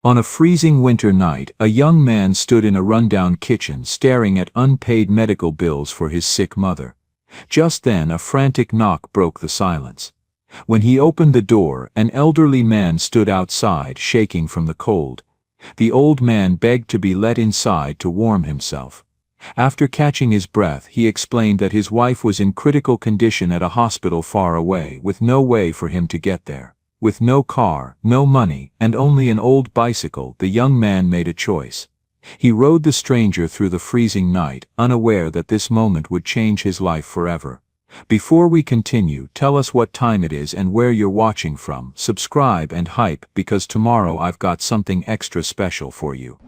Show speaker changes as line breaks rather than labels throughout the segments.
On a freezing winter night, a young man stood in a rundown kitchen staring at unpaid medical bills for his sick mother. Just then a frantic knock broke the silence. When he opened the door, an elderly man stood outside, shaking from the cold. The old man begged to be let inside to warm himself. After catching his breath, he explained that his wife was in critical condition at a hospital far away, with no way for him to get there. With no car, no money, and only an old bicycle, the young man made a choice. He rode the stranger through the freezing night, unaware that this moment would change his life forever. Before we continue, tell us what time it is and where you're watching from. Subscribe and hype, because tomorrow I've got something extra special for you.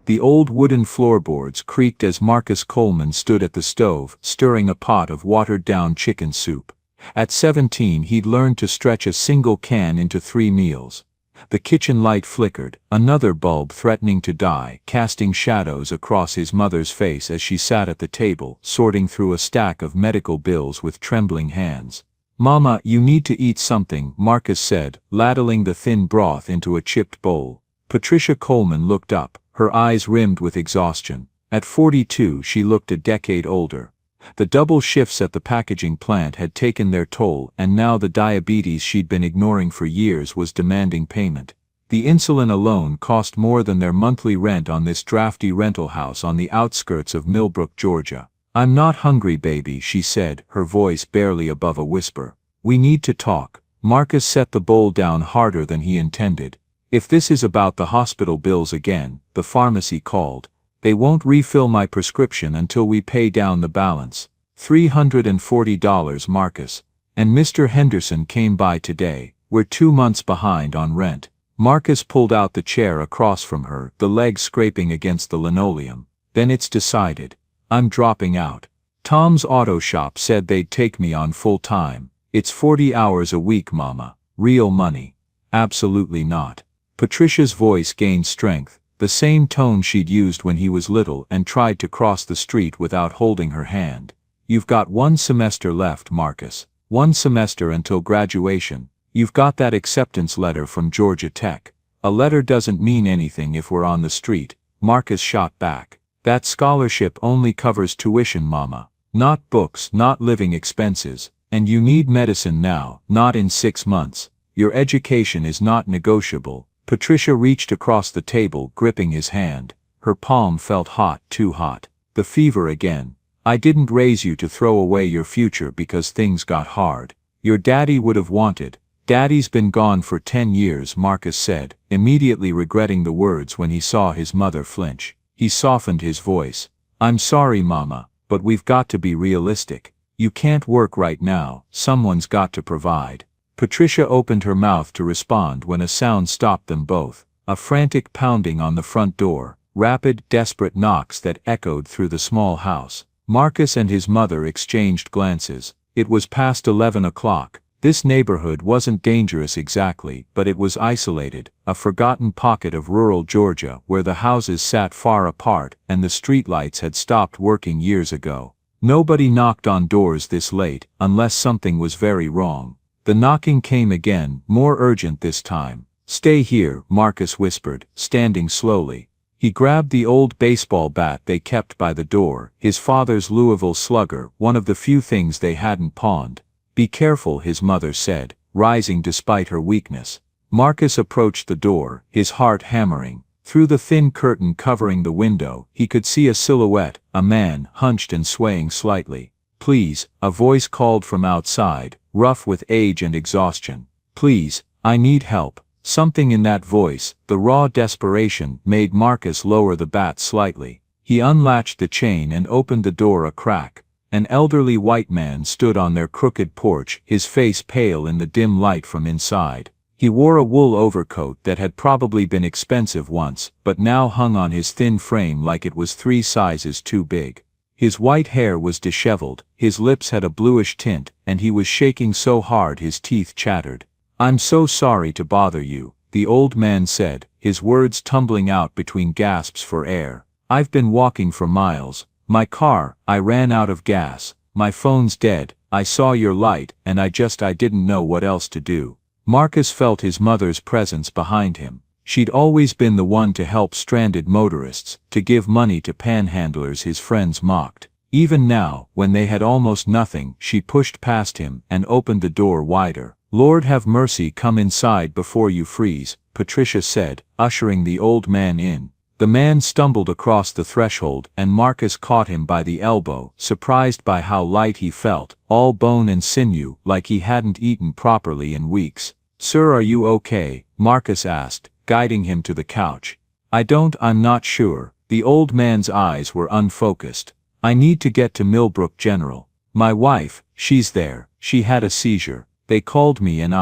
The old wooden floorboards creaked as Marcus Coleman stood at the stove, stirring a pot of watered-down chicken soup. At 17 he'd learned to stretch a single can into 3 meals. The kitchen light flickered, another bulb threatening to die, casting shadows across his mother's face as she sat at the table, sorting through a stack of medical bills with trembling hands. "Mama, you need to eat something," Marcus said, ladling the thin broth into a chipped bowl. Patricia Coleman looked up, her eyes rimmed with exhaustion. At 42 she looked a decade older. The double shifts at the packaging plant had taken their toll, and now the diabetes she'd been ignoring for years was demanding payment. The insulin alone cost more than their monthly rent on this drafty rental house on the outskirts of Millbrook, Georgia. "I'm not hungry, baby," she said, her voice barely above a whisper. "We need to talk." Marcus set the bowl down harder than he intended. "If this is about the hospital bills again," the pharmacy called. "They won't refill my prescription until we pay down the balance. $340, Marcus. And Mr. Henderson came by today. We're 2 months behind on rent." Marcus pulled out the chair across from her, the legs scraping against the linoleum. "Then it's decided. I'm dropping out. Tom's auto shop said they'd take me on full time. It's 40 hours a week, Mama. Real money." "Absolutely not." Patricia's voice gained strength, the same tone she'd used when he was little and tried to cross the street without holding her hand. "You've got 1 semester left, Marcus. 1 semester until graduation. You've got that acceptance letter from Georgia Tech." "A letter doesn't mean anything if we're on the street," Marcus shot back. "That scholarship only covers tuition, Mama. Not books, not living expenses. And you need medicine now, not in 6 months. Your education is not negotiable." Patricia reached across the table, gripping his hand. Her palm felt hot, too hot. "The fever again. I didn't raise you to throw away your future because things got hard. Your daddy would have wanted." "Daddy's been gone for 10 years, Marcus said, immediately regretting the words when he saw his mother flinch. He softened his voice. "I'm sorry, Mama, but we've got to be realistic. You can't work right now, someone's got to provide." Patricia opened her mouth to respond when a sound stopped them both. A frantic pounding on the front door, rapid, desperate knocks that echoed through the small house. Marcus and his mother exchanged glances. It was past 11 o'clock. This neighborhood wasn't dangerous exactly, but it was isolated, a forgotten pocket of rural Georgia where the houses sat far apart and the streetlights had stopped working years ago. Nobody knocked on doors this late, unless something was very wrong. The knocking came again, more urgent this time. "Stay here," Marcus whispered, standing slowly. He grabbed the old baseball bat they kept by the door, his father's Louisville Slugger, one of the few things they hadn't pawned. "Be careful," his mother said, rising despite her weakness. Marcus approached the door, his heart hammering. Through the thin curtain covering the window, he could see a silhouette, a man, hunched and swaying slightly. "Please," a voice called from outside, rough with age and exhaustion. "Please, I need help." Something in that voice, the raw desperation, made Marcus lower the bat slightly. He unlatched the chain and opened the door a crack. An elderly white man stood on their crooked porch, his face pale in the dim light from inside. He wore a wool overcoat that had probably been expensive once, but now hung on his thin frame like it was 3 sizes too big. His white hair was disheveled, his lips had a bluish tint, and he was shaking so hard his teeth chattered. "I'm so sorry to bother you," the old man said, his words tumbling out between gasps for air. "I've been walking for miles. My car, I ran out of gas. My phone's dead. I saw your light, and I didn't know what else to do." Marcus felt his mother's presence behind him. She'd always been the one to help stranded motorists, to give money to panhandlers his friends mocked. Even now, when they had almost nothing, she pushed past him and opened the door wider. "Lord have mercy, come inside before you freeze," Patricia said, ushering the old man in. The man stumbled across the threshold and Marcus caught him by the elbow, surprised by how light he felt, all bone and sinew, like he hadn't eaten properly in weeks. "Sir, are you okay?" Marcus asked, guiding him to the couch. I'm not sure." The old man's eyes were unfocused. "I need to get to Millbrook General. My wife, she's there. She had a seizure. They called me and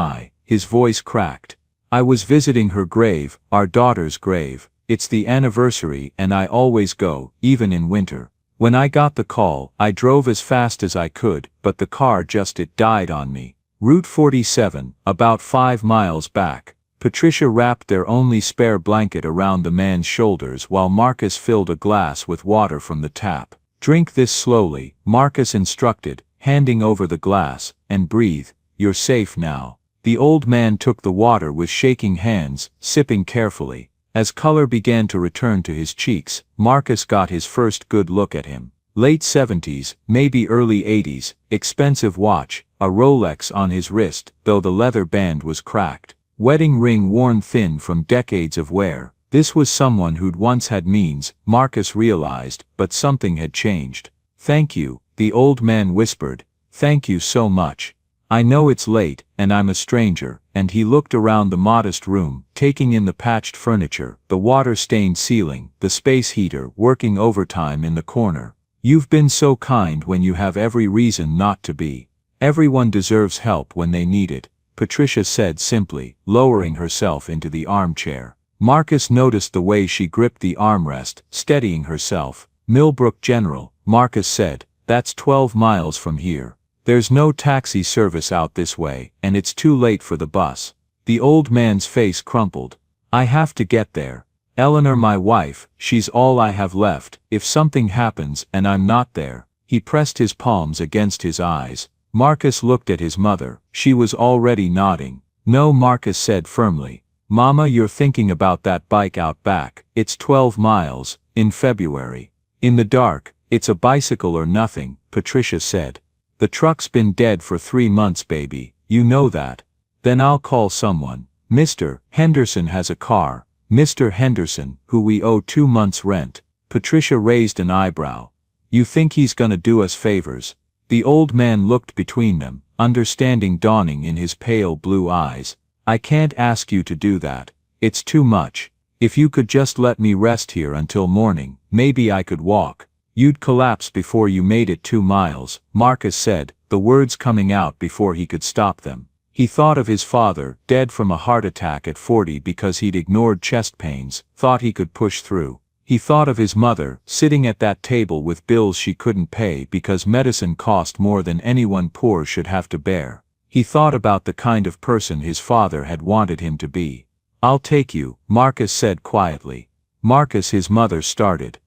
his voice cracked. "I was visiting her grave, our daughter's grave. It's the anniversary and I always go, even in winter. When I got the call, I drove as fast as I could, but the car it died on me. Route 47, about 5 miles back." Patricia wrapped their only spare blanket around the man's shoulders while Marcus filled a glass with water from the tap. "Drink this slowly," Marcus instructed, handing over the glass, "and breathe. You're safe now." The old man took the water with shaking hands, sipping carefully. As color began to return to his cheeks, Marcus got his first good look at him. Late 70s, maybe early 80s, expensive watch, a Rolex on his wrist, though the leather band was cracked. Wedding ring worn thin from decades of wear. This was someone who'd once had means, Marcus realized, but something had changed. "Thank you," the old man whispered. "Thank you so much. I know it's late, and I'm a stranger," and he looked around the modest room, taking in the patched furniture, the water-stained ceiling, the space heater working overtime in the corner. "You've been so kind when you have every reason not to be. Everyone deserves help when they need it," Patricia said simply, lowering herself into the armchair. Marcus noticed the way she gripped the armrest, steadying herself. "Millbrook General," Marcus said, "that's 12 miles from here. There's no taxi service out this way, and it's too late for the bus." The old man's face crumpled. "I have to get there. Eleanor, my wife, she's all I have left. If something happens and I'm not there." He pressed his palms against his eyes. Marcus looked at his mother. She was already nodding. "No," Marcus said firmly. "Mama, you're thinking about that bike out back. It's 12 miles, in February. In the dark, it's a bicycle or nothing," Patricia said. "The truck's been dead for 3 months, baby, you know that." "Then I'll call someone. Mr. Henderson has a car." "Mr. Henderson, who we owe 2 months' rent." Patricia raised an eyebrow. "You think he's gonna do us favors?" The old man looked between them, understanding dawning in his pale blue eyes. "I can't ask you to do that. It's too much. If you could just let me rest here until morning, maybe I could walk." "You'd collapse before you made it 2 miles, Marcus said, the words coming out before he could stop them. He thought of his father, dead from a heart attack at 40 because he'd ignored chest pains, thought he could push through. He thought of his mother, sitting at that table with bills she couldn't pay because medicine cost more than anyone poor should have to bear. He thought about the kind of person his father had wanted him to be. "I'll take you," Marcus said quietly. "Marcus," his mother started.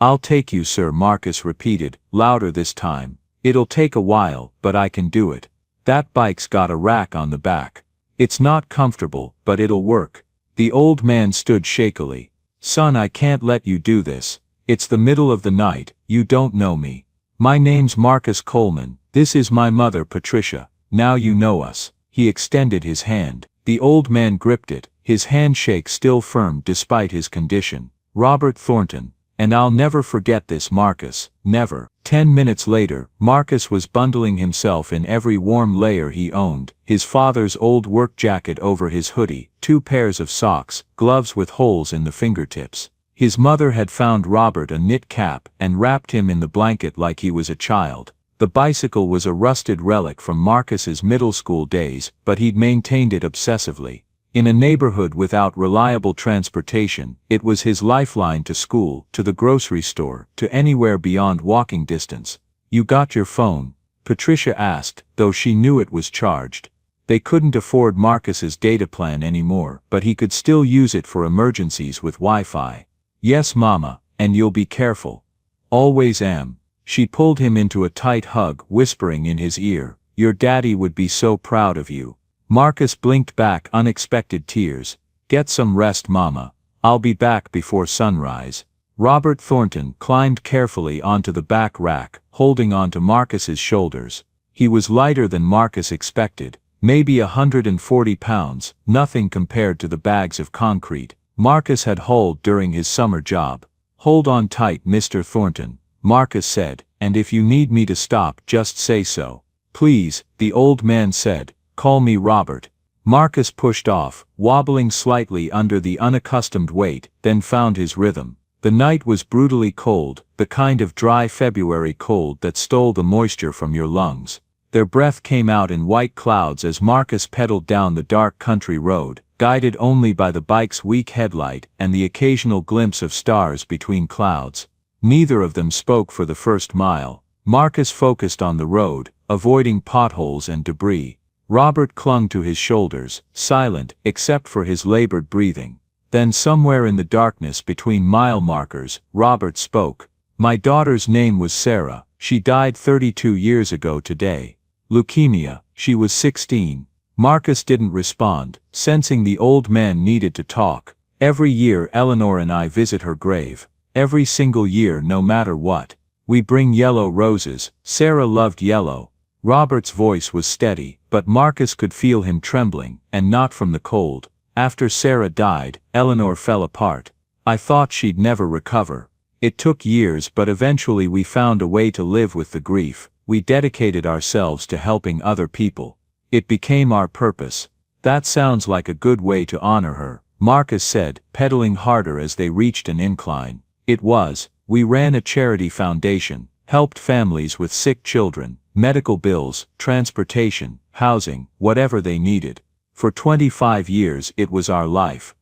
"I'll take you, sir," Marcus repeated, louder this time. "It'll take a while, but I can do it. That bike's got a rack on the back. It's not comfortable, but it'll work." The old man stood shakily. "Son, I can't let you do this. It's the middle of the night, you don't know me. My name's Marcus Coleman, this is my mother Patricia, now you know us." He extended his hand. The old man gripped it, his handshake still firm despite his condition. "Robert Thornton. And I'll never forget this, Marcus, never." 10 minutes later, Marcus was bundling himself in every warm layer he owned, his father's old work jacket over his hoodie, 2 pairs of socks, gloves with holes in the fingertips. His mother had found Robert a knit cap and wrapped him in the blanket like he was a child. The bicycle was a rusted relic from Marcus's middle school days, but he'd maintained it obsessively. In a neighborhood without reliable transportation, it was his lifeline to school, to the grocery store, to anywhere beyond walking distance. "You got your phone?" Patricia asked, though she knew it was charged. They couldn't afford Marcus's data plan anymore, but he could still use it for emergencies with Wi-Fi. "Yes, Mama, and you'll be careful." "Always am." She pulled him into a tight hug, whispering in his ear, "Your daddy would be so proud of you." Marcus blinked back unexpected tears. Get some rest, Mama. I'll be back before sunrise. Robert Thornton climbed carefully onto the back rack, holding onto Marcus's shoulders. He was lighter than Marcus expected, maybe 140 pounds, nothing compared to the bags of concrete Marcus had hauled during his summer job. Hold on tight, Mr. Thornton, Marcus said, and if you need me to stop, just say so. Please, the old man said, call me Robert. Marcus pushed off, wobbling slightly under the unaccustomed weight, then found his rhythm. The night was brutally cold, the kind of dry February cold that stole the moisture from your lungs. Their breath came out in white clouds as Marcus pedaled down the dark country road, guided only by the bike's weak headlight and the occasional glimpse of stars between clouds. Neither of them spoke for the first mile. Marcus focused on the road, avoiding potholes and debris. Robert clung to his shoulders, silent except for his labored breathing. Then somewhere in the darkness between mile markers, Robert spoke. My daughter's name was Sarah. She died 32 years ago today. Leukemia. She was 16. Marcus didn't respond, sensing the old man needed to talk. Every year Eleanor and I visit her grave. Every single year, no matter what. We bring yellow roses. Sarah loved yellow. Robert's voice was steady, but Marcus could feel him trembling, and not from the cold. After Sarah died, Eleanor fell apart. I thought she'd never recover. It took years, but eventually we found a way to live with the grief. We dedicated ourselves to helping other people. It became our purpose. That sounds like a good way to honor her, Marcus said, pedaling harder as they reached an incline. It was. We ran a charity foundation, helped families with sick children, medical bills, transportation, housing, whatever they needed. For 25 years it was our life.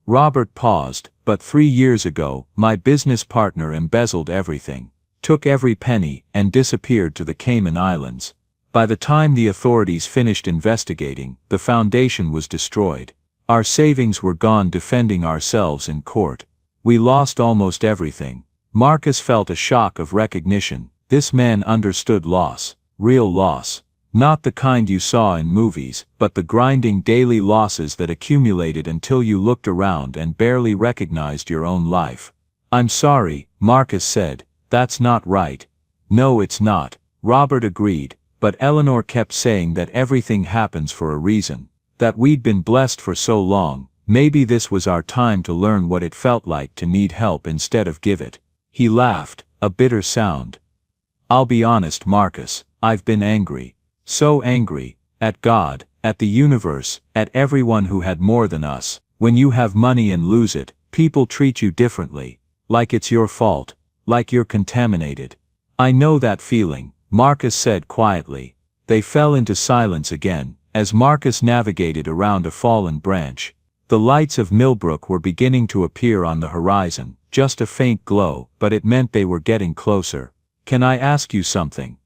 Robert paused, but 3 years ago, my business partner embezzled everything, took every penny, and disappeared to the Cayman Islands. By the time the authorities finished investigating, the foundation was destroyed. Our savings were gone defending ourselves in court. We lost almost everything. Marcus felt a shock of recognition. This man understood loss, real loss. Not the kind you saw in movies, but the grinding daily losses that accumulated until you looked around and barely recognized your own life. I'm sorry, Marcus said. That's not right. No, it's not, Robert agreed, but Eleanor kept saying that everything happens for a reason. That we'd been blessed for so long, maybe this was our time to learn what it felt like to need help instead of give it. He laughed, a bitter sound. I'll be honest, Marcus, I've been angry. So angry, at God, at the universe, at everyone who had more than us. When you have money and lose it, people treat you differently. Like it's your fault. Like you're contaminated. I know that feeling, Marcus said quietly. They fell into silence again, as Marcus navigated around a fallen branch. The lights of Millbrook were beginning to appear on the horizon, just a faint glow, but it meant they were getting closer. Can I ask you something?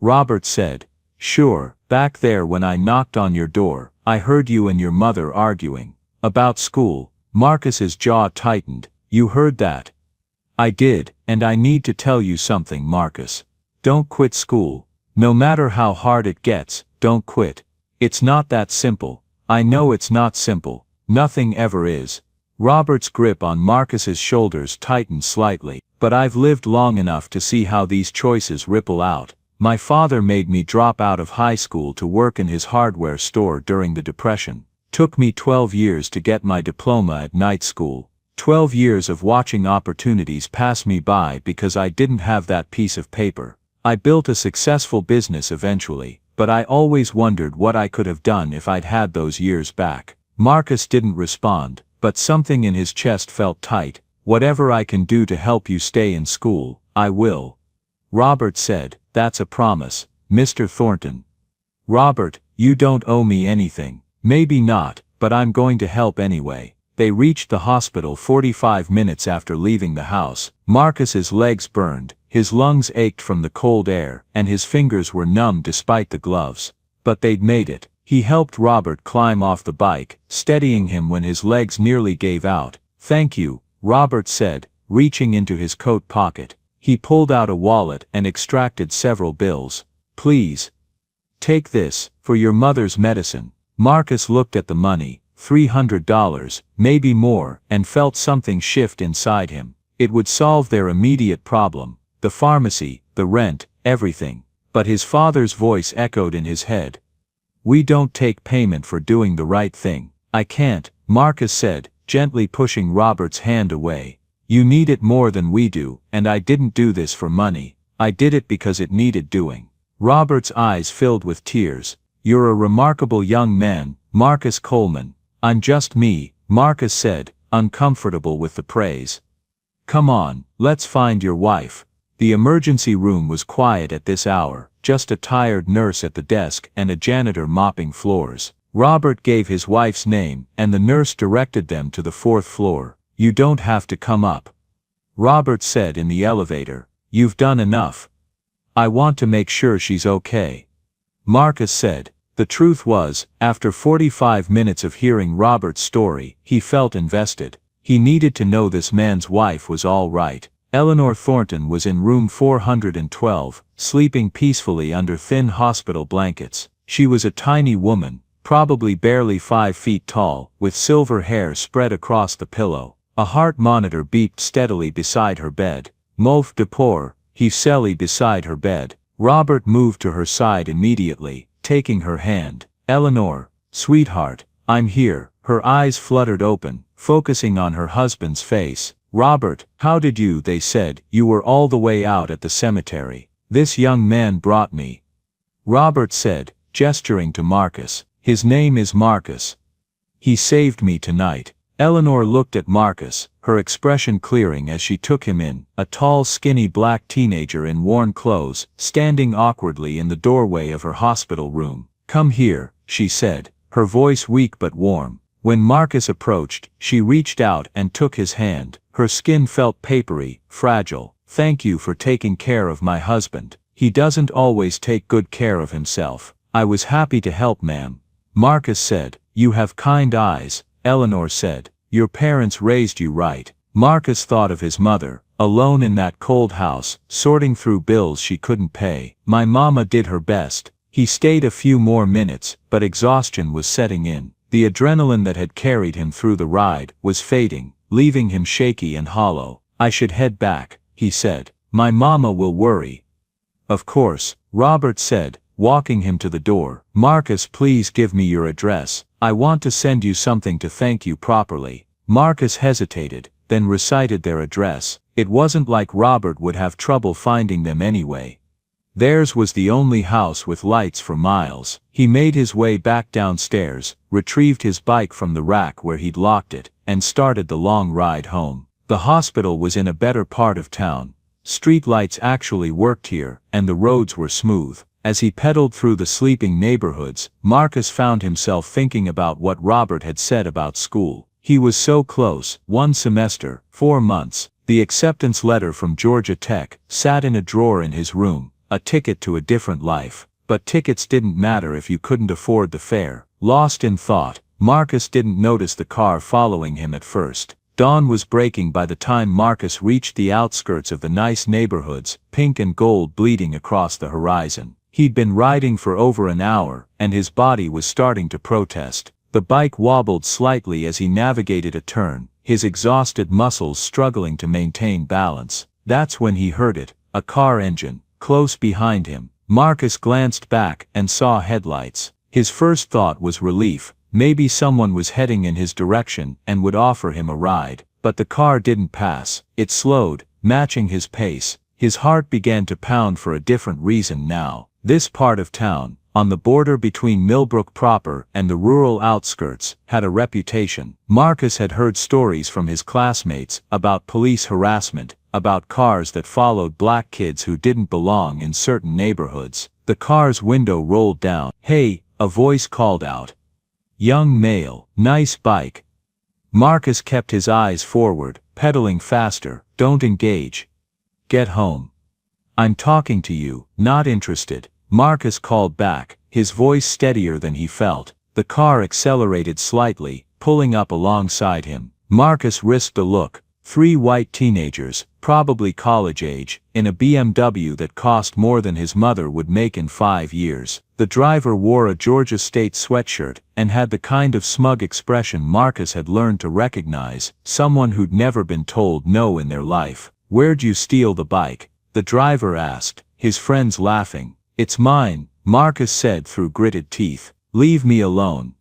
Robert said. Sure. Back there when I knocked on your door, I heard you and your mother arguing. About school. Marcus's jaw tightened. You heard that? I did, and I need to tell you something, Marcus. Don't quit school. No matter how hard it gets, don't quit. It's not that simple. I know it's not simple. Nothing ever is. Robert's grip on Marcus's shoulders tightened slightly, but I've lived long enough to see how these choices ripple out. My father made me drop out of high school to work in his hardware store during the Depression. Took me 12 years to get my diploma at night school. 12 years of watching opportunities pass me by because I didn't have that piece of paper. I built a successful business eventually, but I always wondered what I could have done if I'd had those years back. Marcus didn't respond, but something in his chest felt tight. Whatever I can do to help you stay in school, I will. Robert said. That's a promise, Mr. Thornton. Robert, you don't owe me anything. Maybe not, but I'm going to help anyway. They reached the hospital 45 minutes after leaving the house. Marcus's legs burned, his lungs ached from the cold air, and his fingers were numb despite the gloves. But they'd made it. He helped Robert climb off the bike, steadying him when his legs nearly gave out. Thank you, Robert said, reaching into his coat pocket. He pulled out a wallet and extracted several bills. Please. Take this, for your mother's medicine. Marcus looked at the money, $300, maybe more, and felt something shift inside him. It would solve their immediate problem, the pharmacy, the rent, everything. But his father's voice echoed in his head. "We don't take payment for doing the right thing." "I can't," Marcus said, gently pushing Robert's hand away. "You need it more than we do, and I didn't do this for money. I did it because it needed doing." Robert's eyes filled with tears. "You're a remarkable young man, Marcus Coleman." "I'm just me," Marcus said, uncomfortable with the praise. "Come on, let's find your wife." The emergency room was quiet at this hour, just a tired nurse at the desk and a janitor mopping floors. Robert gave his wife's name, and the nurse directed them to the 4th floor. "You don't have to come up," Robert said in the elevator. "You've done enough. I want to make sure she's okay," Marcus said. The truth was, after 45 minutes of hearing Robert's story, he felt invested. He needed to know this man's wife was all right. Eleanor Thornton was in room 412, sleeping peacefully under thin hospital blankets. She was a tiny woman, probably barely 5 feet tall, with silver hair spread across the pillow. A heart monitor beeped steadily beside her bed. "Mouf de pour," he Sally beside her bed. Robert moved to her side immediately, taking her hand. "Eleanor, sweetheart, I'm here." Her eyes fluttered open, focusing on her husband's face. "Robert, how did you?" They said. "You were all the way out at the cemetery." "This young man brought me," Robert said, gesturing to Marcus. "His name is Marcus. He saved me tonight." Eleanor looked at Marcus, her expression clearing as she took him in, a tall skinny black teenager in worn clothes, standing awkwardly in the doorway of her hospital room. "Come here," she said, her voice weak but warm. When Marcus approached, she reached out and took his hand. Her skin felt papery, fragile. "Thank you for taking care of my husband. He doesn't always take good care of himself." "I was happy to help, ma'am," Marcus said. "You have kind eyes," Eleanor said. "Your parents raised you right." Marcus thought of his mother, alone in that cold house, sorting through bills she couldn't pay. "My mama did her best." He stayed a few more minutes, but exhaustion was setting in. The adrenaline that had carried him through the ride was fading, leaving him shaky and hollow. "I should head back," he said. "My mama will worry." "Of course," Robert said, walking him to the door. "Marcus, please give me your address. I want to send you something to thank you properly." Marcus hesitated, then recited their address. It wasn't like Robert would have trouble finding them anyway. Theirs was the only house with lights for miles. He made his way back downstairs, retrieved his bike from the rack where he'd locked it, and started the long ride home. The hospital was in a better part of town. Street lights actually worked here, and the roads were smooth. As he pedaled through the sleeping neighborhoods, Marcus found himself thinking about what Robert had said about school. He was so close. 1 semester, 4 months. The acceptance letter from Georgia Tech sat in a drawer in his room, a ticket to a different life. But tickets didn't matter if you couldn't afford the fare. Lost in thought, Marcus didn't notice the car following him at first. Dawn was breaking by the time Marcus reached the outskirts of the nice neighborhoods, pink and gold bleeding across the horizon. He'd been riding for over an hour, and his body was starting to protest. The bike wobbled slightly as he navigated a turn, his exhausted muscles struggling to maintain balance. That's when he heard it, a car engine, close behind him. Marcus glanced back and saw headlights. His first thought was relief. Maybe someone was heading in his direction and would offer him a ride. But the car didn't pass. It slowed, matching his pace. His heart began to pound for a different reason now. This part of town, on the border between Millbrook proper and the rural outskirts, had a reputation. Marcus had heard stories from his classmates about police harassment, about cars that followed black kids who didn't belong in certain neighborhoods. The car's window rolled down. "Hey," a voice called out. Young male. "Nice bike." Marcus kept his eyes forward, pedaling faster. "Don't engage. Get home. I'm talking to you." "Not interested," Marcus called back, his voice steadier than he felt. The car accelerated slightly, pulling up alongside him. Marcus risked a look. 3 white teenagers, probably college age, in a BMW that cost more than his mother would make in 5 years. The driver wore a Georgia State sweatshirt and had the kind of smug expression Marcus had learned to recognize, someone who'd never been told no in their life. "Where'd you steal the bike?" the driver asked, his friends laughing. "It's mine," Marcus said through gritted teeth. "Leave me alone."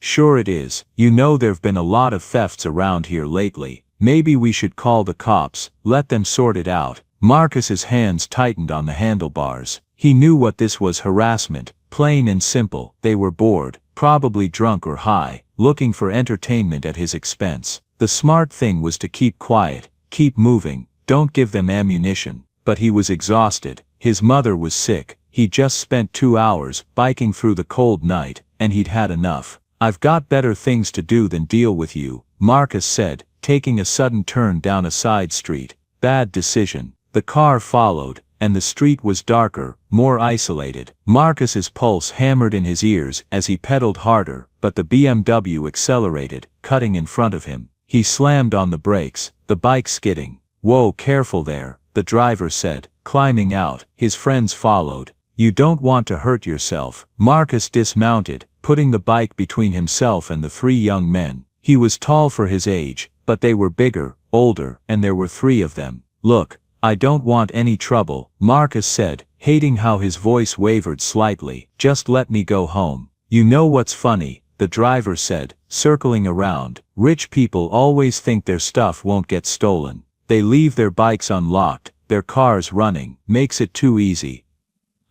"Sure it is. You know there've been a lot of thefts around here lately. Maybe we should call the cops, let them sort it out." Marcus's hands tightened on the handlebars. He knew what this was: harassment, plain and simple. They were bored, probably drunk or high, looking for entertainment at his expense. The smart thing was to keep quiet, keep moving, don't give them ammunition. But he was exhausted, his mother was sick, he'd just spent 2 hours biking through the cold night, and he'd had enough. "I've got better things to do than deal with you," Marcus said, taking a sudden turn down a side street. Bad decision. The car followed, and the street was darker, more isolated. Marcus's pulse hammered in his ears as he pedaled harder, but the BMW accelerated, cutting in front of him. He slammed on the brakes, the bike skidding. "Whoa, careful there," the driver said, climbing out. His friends followed. "You don't want to hurt yourself." Marcus dismounted, putting the bike between himself and the 3 young men. He was tall for his age, but they were bigger, older, and there were 3 of them. "Look, I don't want any trouble," Marcus said, hating how his voice wavered slightly. "Just let me go home." "You know what's funny?" the driver said, circling around. "Rich people always think their stuff won't get stolen. They leave their bikes unlocked, their cars running. Makes it too easy."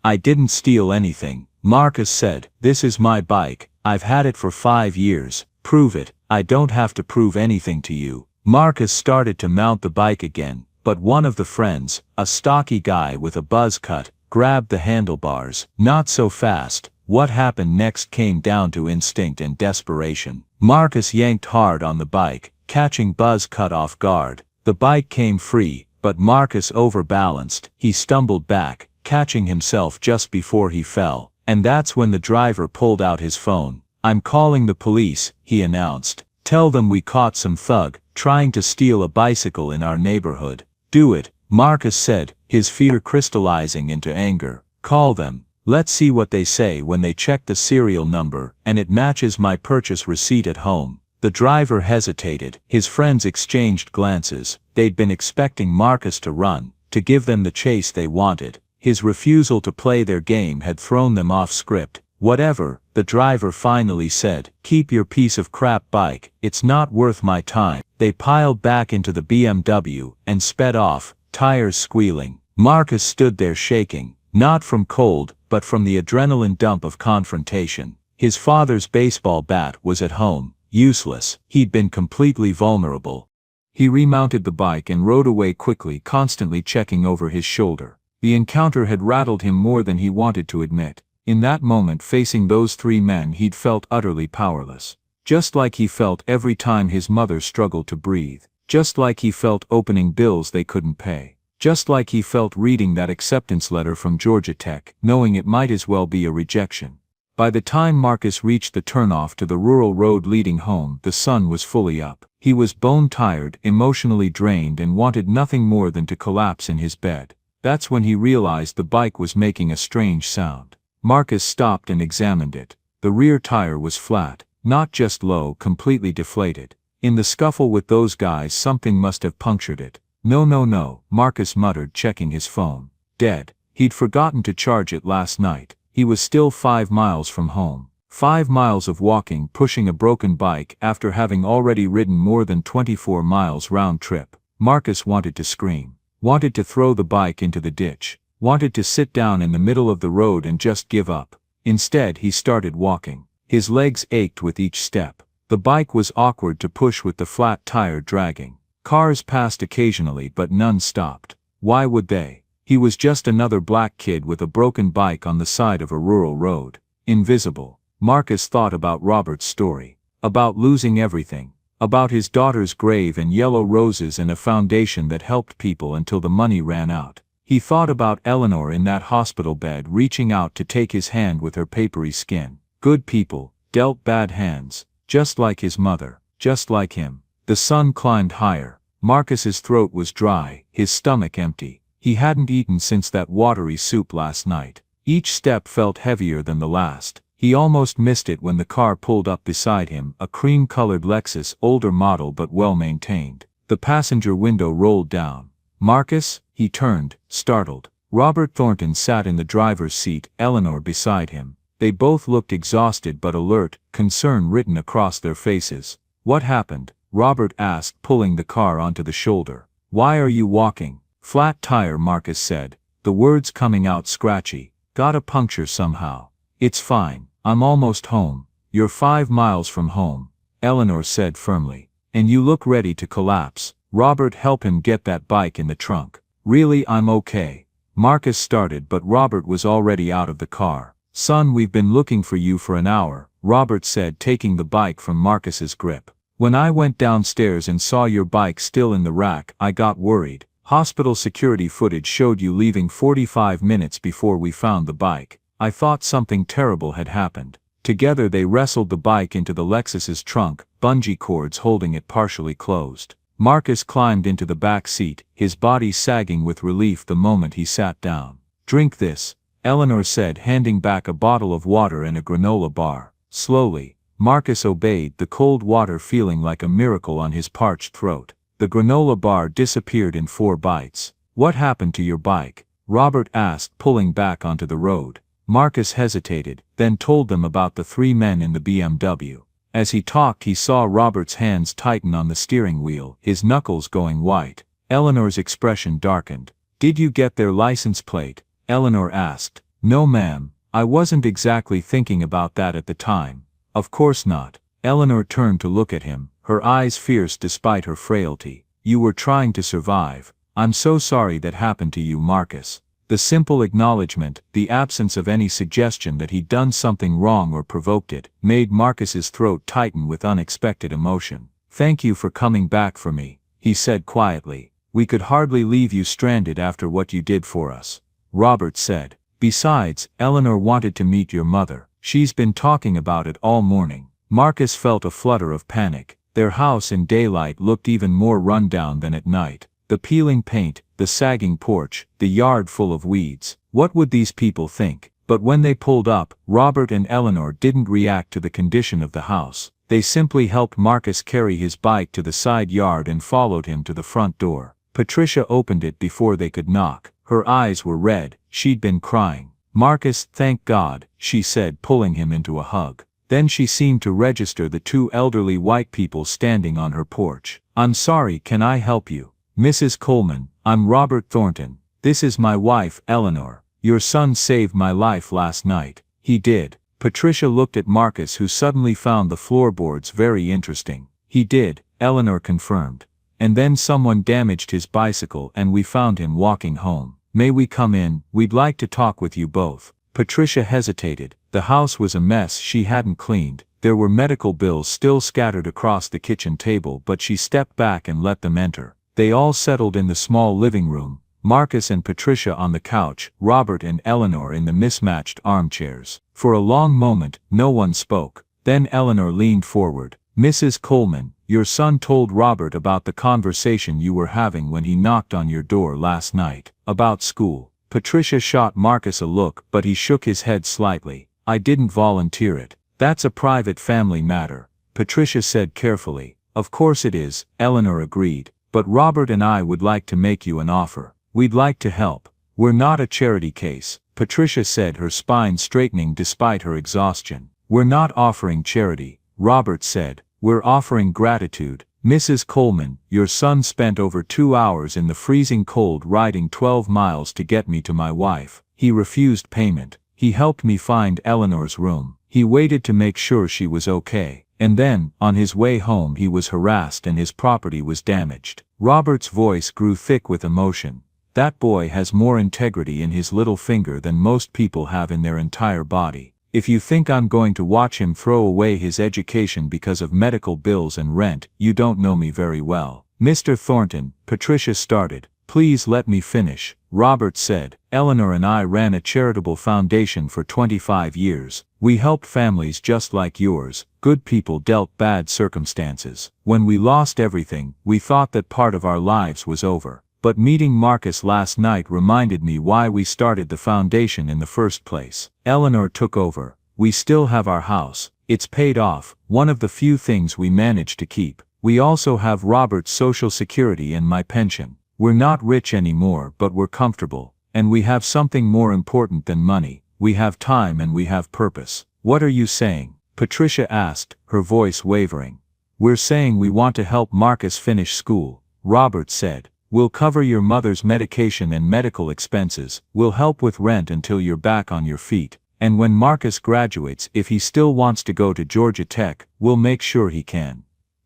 "I didn't steal anything," Marcus said. "This is my bike. I've had it for 5 years. Prove it." "I don't have to prove anything to you." Marcus started to mount the bike again, but one of the friends, a stocky guy with a buzz cut, grabbed the handlebars. "Not so fast." What happened next came down to instinct and desperation. Marcus yanked hard on the bike, catching Buzz cut off guard. The bike came free, but Marcus overbalanced. He stumbled back, catching himself just before he fell, and that's when the driver pulled out his phone. "I'm calling the police," he announced. "Tell them we caught some thug trying to steal a bicycle in our neighborhood." "Do it," Marcus said, his fear crystallizing into anger. "Call them. Let's see what they say when they check the serial number and it matches my purchase receipt at home." The driver hesitated. His friends exchanged glances. They'd been expecting Marcus to run, to give them the chase they wanted. His refusal to play their game had thrown them off script. "Whatever," the driver finally said. "Keep your piece of crap bike. It's not worth my time." They piled back into the BMW and sped off, tires squealing. Marcus stood there shaking, not from cold, but from the adrenaline dump of confrontation. His father's baseball bat was at home, useless. He'd been completely vulnerable. He remounted the bike and rode away quickly, constantly checking over his shoulder. The encounter had rattled him more than he wanted to admit. In that moment, facing those 3 men, he'd felt utterly powerless. Just like he felt every time his mother struggled to breathe. Just like he felt opening bills they couldn't pay. Just like he felt reading that acceptance letter from Georgia Tech, knowing it might as well be a rejection. By the time Marcus reached the turnoff to the rural road leading home, the sun was fully up. He was bone-tired, emotionally drained, and wanted nothing more than to collapse in his bed. That's when he realized the bike was making a strange sound. Marcus stopped and examined it. The rear tire was flat, not just low, completely deflated. In the scuffle with those guys, something must have punctured it. No, Marcus muttered, checking his phone. Dead. He'd forgotten to charge it last night. He was still 5 miles from home. 5 miles of walking, pushing a broken bike after having already ridden more than 24 miles round trip. Marcus wanted to scream. Wanted to throw the bike into the ditch. Wanted to sit down in the middle of the road and just give up. Instead, he started walking. His legs ached with each step. The bike was awkward to push with the flat tire dragging. Cars passed occasionally, but none stopped. Why would they? He was just another black kid with a broken bike on the side of a rural road. Invisible. Marcus thought about Robert's story. About losing everything. About his daughter's grave and yellow roses and a foundation that helped people until the money ran out. He thought about Eleanor in that hospital bed, reaching out to take his hand with her papery skin. Good people, dealt bad hands. Just like his mother. Just like him. The sun climbed higher. Marcus's throat was dry, his stomach empty. He hadn't eaten since that watery soup last night. Each step felt heavier than the last. He almost missed it when the car pulled up beside him, a cream-colored Lexus, older model but well-maintained. The passenger window rolled down. "Marcus?" He turned, startled. Robert Thornton sat in the driver's seat, Eleanor beside him. They both looked exhausted but alert, concern written across their faces. "What happened?" Robert asked, pulling the car onto the shoulder. "Why are you walking?" "Flat tire," Marcus said, the words coming out scratchy. "Got a puncture somehow." "It's fine. I'm almost home." "You're 5 miles from home," Eleanor said firmly. "And you look ready to collapse." Robert helped him get that bike in the trunk. "Really, I'm okay." Marcus started, but Robert was already out of the car. "Son, we've been looking for you for an hour," Robert said, taking the bike from Marcus's grip. "When I went downstairs and saw your bike still in the rack, I got worried. Hospital security footage showed you leaving 45 minutes before we found the bike. I thought something terrible had happened." Together they wrestled the bike into the Lexus's trunk, bungee cords holding it partially closed. Marcus climbed into the back seat, his body sagging with relief the moment he sat down. "Drink this," Eleanor said, handing back a bottle of water and a granola bar. Slowly, Marcus obeyed, the cold water feeling like a miracle on his parched throat. The granola bar disappeared in 4 bites. "What happened to your bike?" Robert asked, pulling back onto the road. Marcus hesitated, then told them about the 3 men in the BMW. As he talked, he saw Robert's hands tighten on the steering wheel, his knuckles going white. Eleanor's expression darkened. "Did you get their license plate?" Eleanor asked. "No, ma'am. I wasn't exactly thinking about that at the time." "Of course not." Eleanor turned to look at him, her eyes fierce despite her frailty. "You were trying to survive. I'm so sorry that happened to you, Marcus." The simple acknowledgement, the absence of any suggestion that he'd done something wrong or provoked it, made Marcus's throat tighten with unexpected emotion. "Thank you for coming back for me," he said quietly. "We could hardly leave you stranded after what you did for us." Robert said. "Besides, Eleanor wanted to meet your mother. She's been talking about it all morning." Marcus felt a flutter of panic. Their house in daylight looked even more run down than at night. The peeling paint, the sagging porch, the yard full of weeds. What would these people think? But when they pulled up, Robert and Eleanor didn't react to the condition of the house. They simply helped Marcus carry his bike to the side yard and followed him to the front door. Patricia opened it before they could knock. Her eyes were red, she'd been crying. "Marcus, thank God," she said, pulling him into a hug. Then she seemed to register the 2 elderly white people standing on her porch. "I'm sorry, can I help you?" "Mrs. Coleman, I'm Robert Thornton. This is my wife, Eleanor. Your son saved my life last night." "He did." Patricia looked at Marcus, who suddenly found the floorboards very interesting. "He did," Eleanor confirmed. "And then someone damaged his bicycle and we found him walking home." "May we come in? We'd like to talk with you both." Patricia hesitated. The house was a mess she hadn't cleaned. There were medical bills still scattered across the kitchen table, but she stepped back and let them enter. They all settled in the small living room, Marcus and Patricia on the couch, Robert and Eleanor in the mismatched armchairs. For a long moment, no one spoke. Then Eleanor leaned forward. "Mrs. Coleman, your son told Robert about the conversation you were having when he knocked on your door last night. About school." Patricia shot Marcus a look, but he shook his head slightly. "I didn't volunteer it. That's a private family matter," Patricia said carefully. "Of course it is," Eleanor agreed. "But Robert and I would like to make you an offer. We'd like to help. We're not a charity case," Patricia said, her spine straightening despite her exhaustion. "We're not offering charity," Robert said. "We're offering gratitude. Mrs. Coleman, your son spent over 2 hours in the freezing cold riding 12 miles to get me to my wife. He refused payment. He helped me find Eleanor's room. He waited to make sure she was okay. And then, on his way home, he was harassed and his property was damaged." Robert's voice grew thick with emotion. "That boy has more integrity in his little finger than most people have in their entire body. If you think I'm going to watch him throw away his education because of medical bills and rent, you don't know me very well." "Mr. Thornton," Patricia started, Please let me finish, Robert said. Eleanor and I ran a charitable foundation for 25 years. We helped families just like yours, good people dealt bad circumstances. When we lost everything, we thought that part of our lives was over. But meeting Marcus last night reminded me why we started the foundation in the first place. Eleanor took over. We still have our house. It's paid off, one of the few things we managed to keep. We also have Robert's Social Security and my pension. We're not rich anymore, but we're comfortable. And we have something more important than money. We have time and we have purpose. What are you saying? Patricia asked, her voice wavering. We're saying we want to help Marcus finish school, Robert said. We'll cover your mother's medication and medical expenses. We'll help with rent until you're back on your feet. And when Marcus graduates, if he still wants to go to Georgia Tech, we'll make sure he can.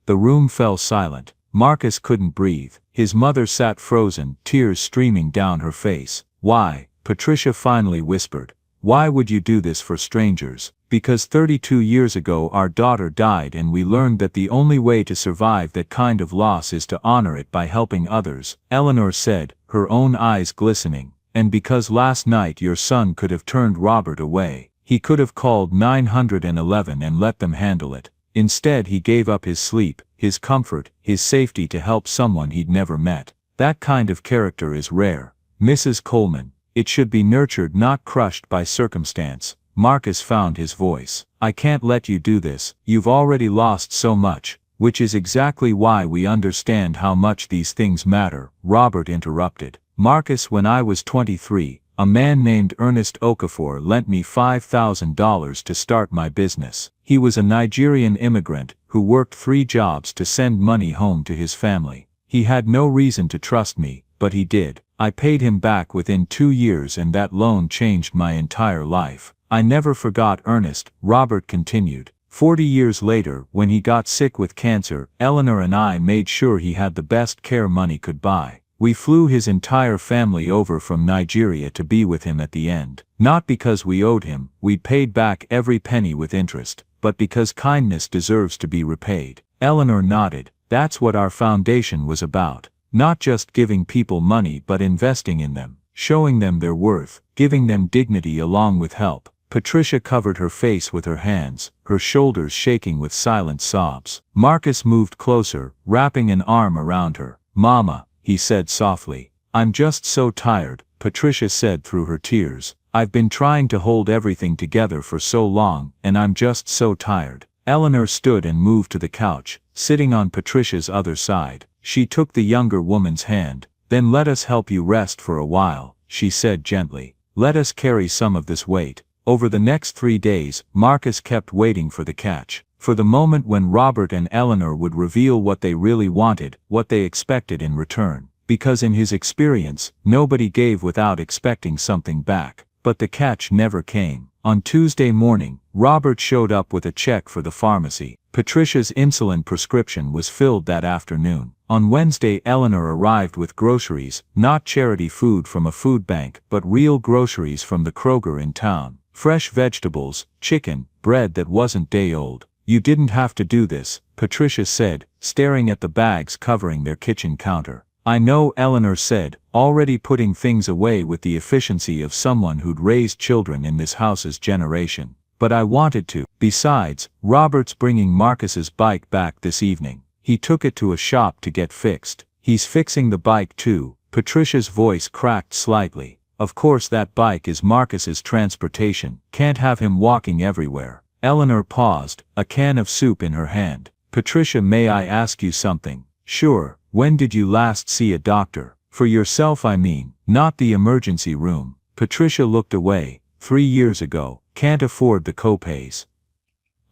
The room fell silent. Marcus couldn't breathe. His mother sat frozen, tears streaming down her face. Why? Patricia finally whispered. Why would you do this for strangers? Because 32 years ago our daughter died and we learned that the only way to survive that kind of loss is to honor it by helping others, Eleanor said, her own eyes glistening. And because last night your son could have turned Robert away. He could have called 911 and let them handle it. Instead he gave up his sleep, his comfort, his safety to help someone he'd never met. That kind of character is rare. Mrs. Coleman, it should be nurtured, not crushed by circumstance. Marcus found his voice. I can't let you do this. You've already lost so much, which is exactly why we understand how much these things matter, Robert interrupted. Marcus, when I was 23, a man named Ernest Okafor lent me $5,000 to start my business. He was a Nigerian immigrant who worked 3 jobs to send money home to his family. He had no reason to trust me, but he did. I paid him back within 2 years and that loan changed my entire life. I never forgot Ernest, Robert continued. 40 years later, when he got sick with cancer, Eleanor and I made sure he had the best care money could buy. We flew his entire family over from Nigeria to be with him at the end. Not because we owed him, we paid back every penny with interest, but because kindness deserves to be repaid. Eleanor nodded. That's what our foundation was about. Not just giving people money but investing in them, showing them their worth, giving them dignity along with help. Patricia covered her face with her hands, her shoulders shaking with silent sobs. Marcus moved closer, wrapping an arm around her. Mama, he said softly. I'm just so tired, Patricia said through her tears. I've been trying to hold everything together for so long, and I'm just so tired. Eleanor stood and moved to the couch, sitting on Patricia's other side. She took the younger woman's hand. Then let us help you rest for a while, she said gently. Let us carry some of this weight. Over the next 3 days, Marcus kept waiting for the catch, for the moment when Robert and Eleanor would reveal what they really wanted, what they expected in return. Because in his experience, nobody gave without expecting something back. But the catch never came. On Tuesday morning, Robert showed up with a check for the pharmacy. Patricia's insulin prescription was filled that afternoon. On Wednesday, Eleanor arrived with groceries, not charity food from a food bank, but real groceries from the Kroger in town. Fresh vegetables, chicken, bread that wasn't day-old. You didn't have to do this, Patricia said, staring at the bags covering their kitchen counter. I know, Eleanor said, already putting things away with the efficiency of someone who'd raised children in this house's generation. But I wanted to. Besides, Robert's bringing Marcus's bike back this evening. He took it to a shop to get fixed. He's fixing the bike too. Patricia's voice cracked slightly. Of course that bike is Marcus's transportation. Can't have him walking everywhere. Eleanor paused, a can of soup in her hand. Patricia, may I ask you something? Sure. When did you last see a doctor? For yourself, I mean, not the emergency room. Patricia looked away. 3 years ago. Can't afford the copays.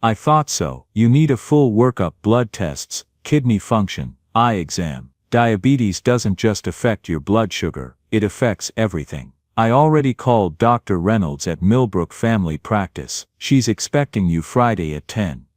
I thought so. You need a full workup, blood tests, kidney function, eye exam. Diabetes doesn't just affect your blood sugar, it affects everything. I already called Dr. Reynolds at Millbrook Family Practice. She's expecting you Friday at 10.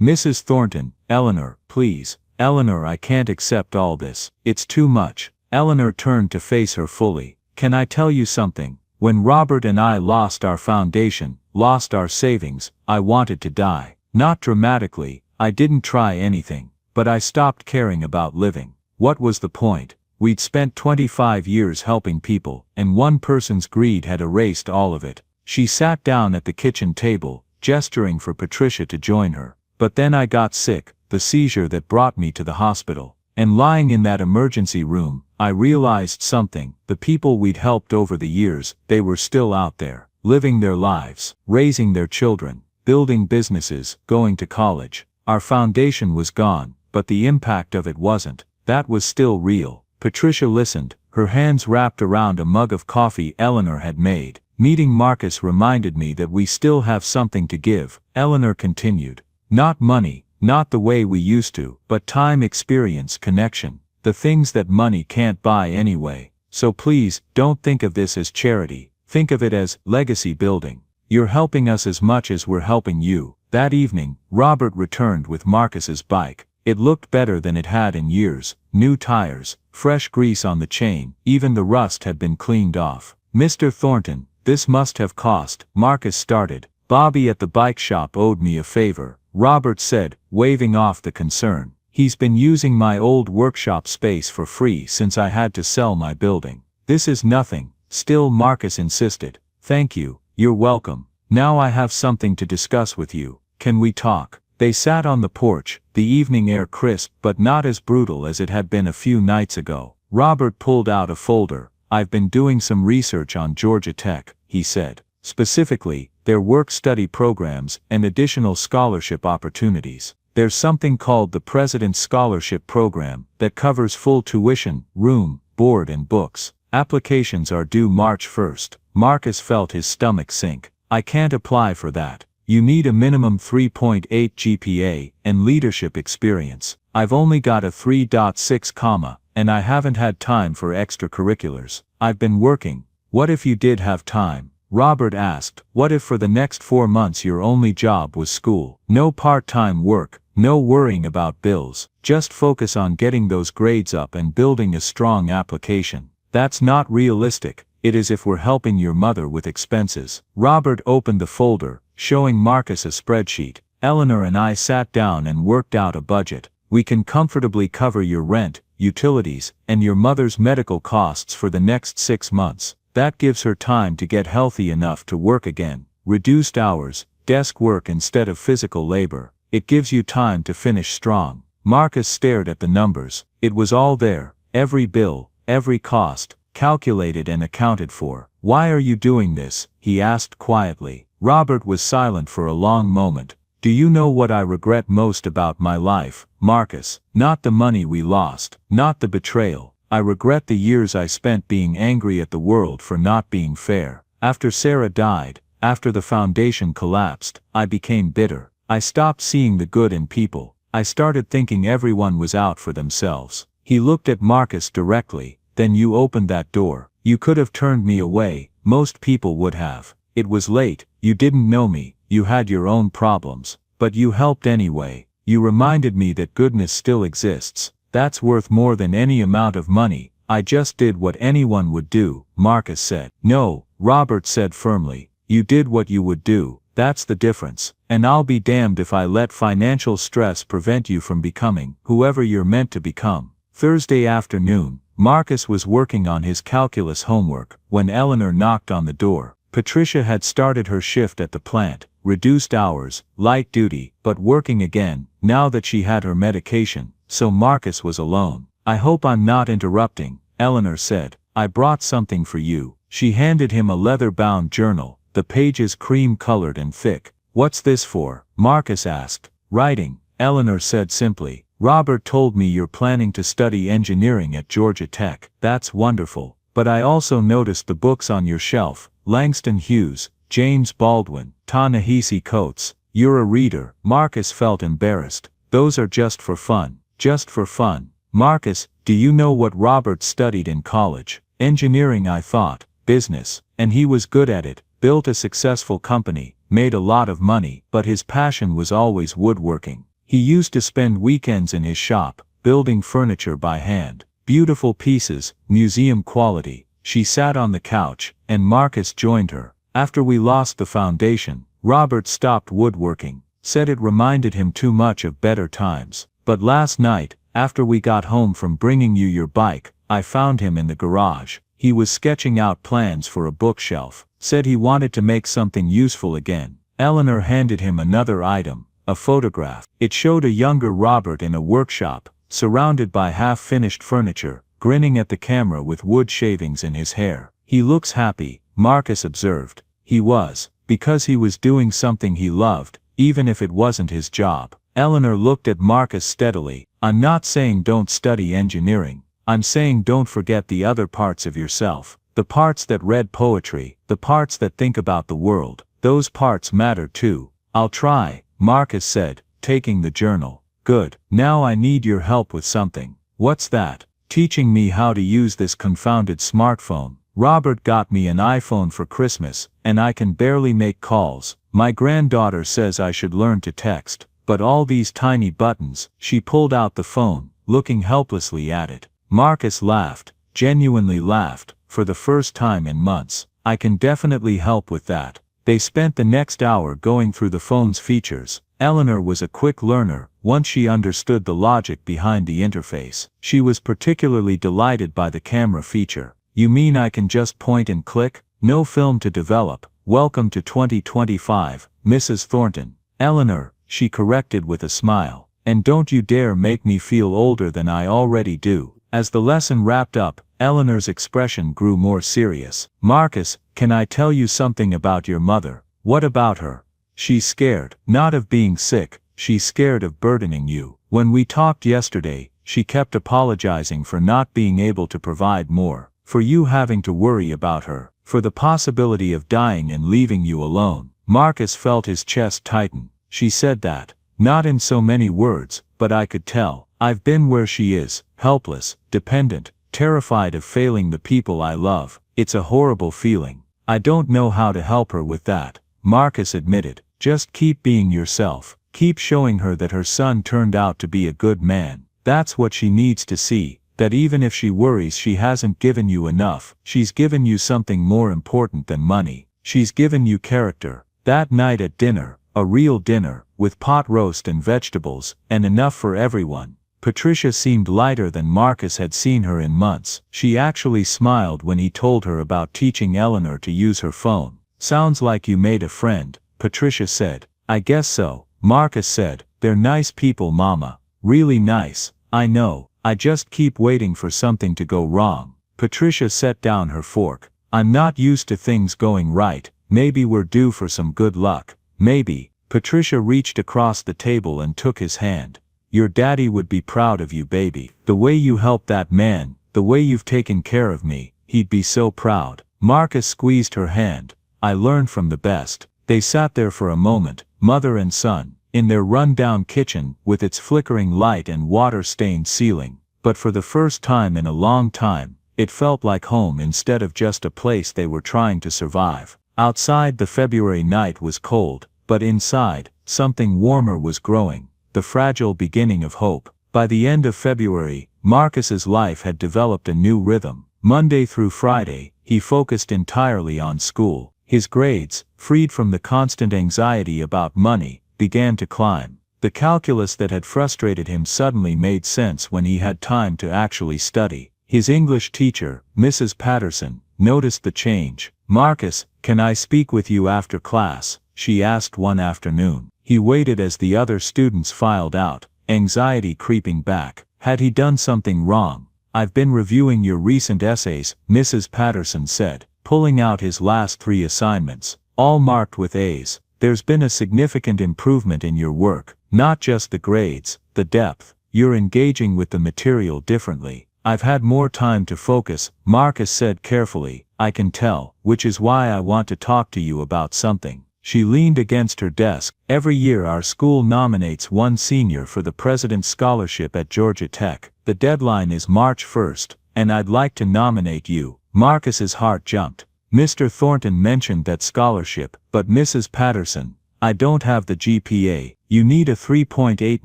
Mrs. Thornton, Eleanor, please. Eleanor, I can't accept all this. It's too much. Eleanor turned to face her fully. Can I tell you something? When Robert and I lost our foundation, lost our savings, I wanted to die. Not dramatically, I didn't try anything. But I stopped caring about living. What was the point? We'd spent 25 years helping people, and one person's greed had erased all of it. She sat down at the kitchen table, gesturing for Patricia to join her. But then I got sick, the seizure that brought me to the hospital. And lying in that emergency room, I realized something. The people we'd helped over the years, they were still out there, living their lives, raising their children, building businesses, going to college. Our foundation was gone, but the impact of it wasn't. That was still real. Patricia listened, her hands wrapped around a mug of coffee Eleanor had made. Meeting Marcus reminded me that we still have something to give, Eleanor continued. Not money, not the way we used to, but time, experience, connection. The things that money can't buy anyway. So please, don't think of this as charity. Think of it as legacy building. You're helping us as much as we're helping you. That evening, Robert returned with Marcus's bike. It looked better than it had in years. New tires, fresh grease on the chain, even the rust had been cleaned off. Mr. Thornton, this must have cost, Marcus started. Bobby at the bike shop owed me a favor, Robert said, waving off the concern. He's been using my old workshop space for free since I had to sell my building. This is nothing, still Marcus insisted. Thank you, you're welcome. Now I have something to discuss with you. Can we talk? They sat on the porch, the evening air crisp but not as brutal as it had been a few nights ago. Robert pulled out a folder. I've been doing some research on Georgia Tech, he said. Specifically, their work-study programs and additional scholarship opportunities. There's something called the President's Scholarship Program that covers full tuition, room, board and books. Applications are due March 1st. Marcus felt his stomach sink. I can't apply for that. You need a minimum 3.8 GPA and leadership experience. I've only got a 3.6, and I haven't had time for extracurriculars. I've been working. What if you did have time? Robert asked. What if for the next 4 months your only job was school? No part-time work, no worrying about bills. Just focus on getting those grades up and building a strong application. That's not realistic. It is if we're helping your mother with expenses. Robert opened the folder, showing Marcus a spreadsheet. Eleanor and I sat down and worked out a budget. We can comfortably cover your rent, utilities, and your mother's medical costs for the next 6 months. That gives her time to get healthy enough to work again. Reduced hours, desk work instead of physical labor. It gives you time to finish strong. Marcus stared at the numbers. It was all there, every bill, every cost, calculated and accounted for. Why are you doing this? He asked quietly. Robert was silent for a long moment. Do you know what I regret most about my life, Marcus? Not the money we lost, not the betrayal. I regret the years I spent being angry at the world for not being fair. After Sarah died, after the foundation collapsed, I became bitter. I stopped seeing the good in people. I started thinking everyone was out for themselves. He looked at Marcus directly. Then you opened that door. You could have turned me away. Most people would have. It was late. You didn't know me. You had your own problems. But you helped anyway. You reminded me that goodness still exists. That's worth more than any amount of money. I just did what anyone would do, Marcus said. No, Robert said firmly. You did what you would do. That's the difference. And I'll be damned if I let financial stress prevent you from becoming whoever you're meant to become. Thursday afternoon, Marcus was working on his calculus homework when Eleanor knocked on the door. Patricia had started her shift at the plant, reduced hours, light duty, but working again, now that she had her medication, so Marcus was alone. I hope I'm not interrupting, Eleanor said. I brought something for you. She handed him a leather-bound journal, the pages cream-colored and thick. What's this for? Marcus asked. Writing, Eleanor said simply. Robert told me you're planning to study engineering at Georgia Tech. That's wonderful. But I also noticed the books on your shelf. Langston Hughes, James Baldwin, Ta-Nehisi Coates. You're a reader. Marcus felt embarrassed. Those are just for fun. Just for fun. Marcus, do you know what Robert studied in college? Engineering, I thought. Business. And he was good at it. Built a successful company. Made a lot of money. But his passion was always woodworking. He used to spend weekends in his shop, building furniture by hand. Beautiful pieces, museum quality. She sat on the couch, and Marcus joined her. After we lost the foundation, Robert stopped woodworking. Said it reminded him too much of better times. But last night, after we got home from bringing you your bike, I found him in the garage. He was sketching out plans for a bookshelf. Said he wanted to make something useful again. Eleanor handed him another item, a photograph. It showed a younger Robert in a workshop, surrounded by half-finished furniture, grinning at the camera with wood shavings in his hair. He looks happy, Marcus observed. He was, because he was doing something he loved, even if it wasn't his job. Eleanor looked at Marcus steadily. I'm not saying don't study engineering. I'm saying don't forget the other parts of yourself. The parts that read poetry, the parts that think about the world. Those parts matter too. I'll try, Marcus said, taking the journal. Good. Now I need your help with something. What's that? Teaching me how to use this confounded smartphone. Robert got me an iPhone for Christmas, and I can barely make calls. My granddaughter says I should learn to text, but all these tiny buttons. She pulled out the phone, looking helplessly at it. Marcus laughed, genuinely laughed, for the first time in months. I can definitely help with that. They spent the next hour going through the phone's features. Eleanor was a quick learner, once she understood the logic behind the interface. She was particularly delighted by the camera feature. You mean I can just point and click? No film to develop. Welcome to 2025, Mrs. Thornton. Eleanor, she corrected with a smile. And don't you dare make me feel older than I already do. As the lesson wrapped up, Eleanor's expression grew more serious. Marcus, can I tell you something about your mother? What about her? She's scared, not of being sick, she's scared of burdening you. When we talked yesterday, she kept apologizing for not being able to provide more, for you having to worry about her, for the possibility of dying and leaving you alone. Marcus felt his chest tighten. She said that, not in so many words, but I could tell. I've been where she is, helpless, dependent, terrified of failing the people I love. It's a horrible feeling. I don't know how to help her with that, Marcus admitted. Just keep being yourself. Keep showing her that her son turned out to be a good man. That's what she needs to see, that even if she worries she hasn't given you enough, she's given you something more important than money. She's given you character. That night at dinner, a real dinner, with pot roast and vegetables, and enough for everyone. Patricia seemed lighter than Marcus had seen her in months. She actually smiled when he told her about teaching Eleanor to use her phone. Sounds like you made a friend, Patricia said. I guess so, Marcus said. They're nice people, Mama. Really nice. I know. I just keep waiting for something to go wrong. Patricia set down her fork. I'm not used to things going right. Maybe we're due for some good luck. Maybe. Patricia reached across the table and took his hand. Your daddy would be proud of you, baby. The way you helped that man, the way you've taken care of me, he'd be so proud. Marcus squeezed her hand. I learned from the best. They sat there for a moment, mother and son, in their run-down kitchen, with its flickering light and water-stained ceiling. But for the first time in a long time, it felt like home instead of just a place they were trying to survive. Outside, the February night was cold, but inside, something warmer was growing. The fragile beginning of hope. By the end of February, Marcus's life had developed a new rhythm. Monday through Friday, he focused entirely on school. His grades, freed from the constant anxiety about money, began to climb. The calculus that had frustrated him suddenly made sense when he had time to actually study. His English teacher, Mrs. Patterson, noticed the change. Marcus, can I speak with you after class? She asked one afternoon. He waited as the other students filed out, anxiety creeping back. Had he done something wrong? I've been reviewing your recent essays, Mrs. Patterson said, pulling out his last 3 assignments, all marked with A's. There's been a significant improvement in your work, not just the grades, the depth. You're engaging with the material differently. I've had more time to focus, Marcus said carefully. I can tell, which is why I want to talk to you about something. She leaned against her desk. Every year our school nominates one senior for the President's Scholarship at Georgia Tech. The deadline is March 1st, and I'd like to nominate you. Marcus's heart jumped. Mr. Thornton mentioned that scholarship, but Mrs. Patterson, I don't have the GPA. You need a 3.8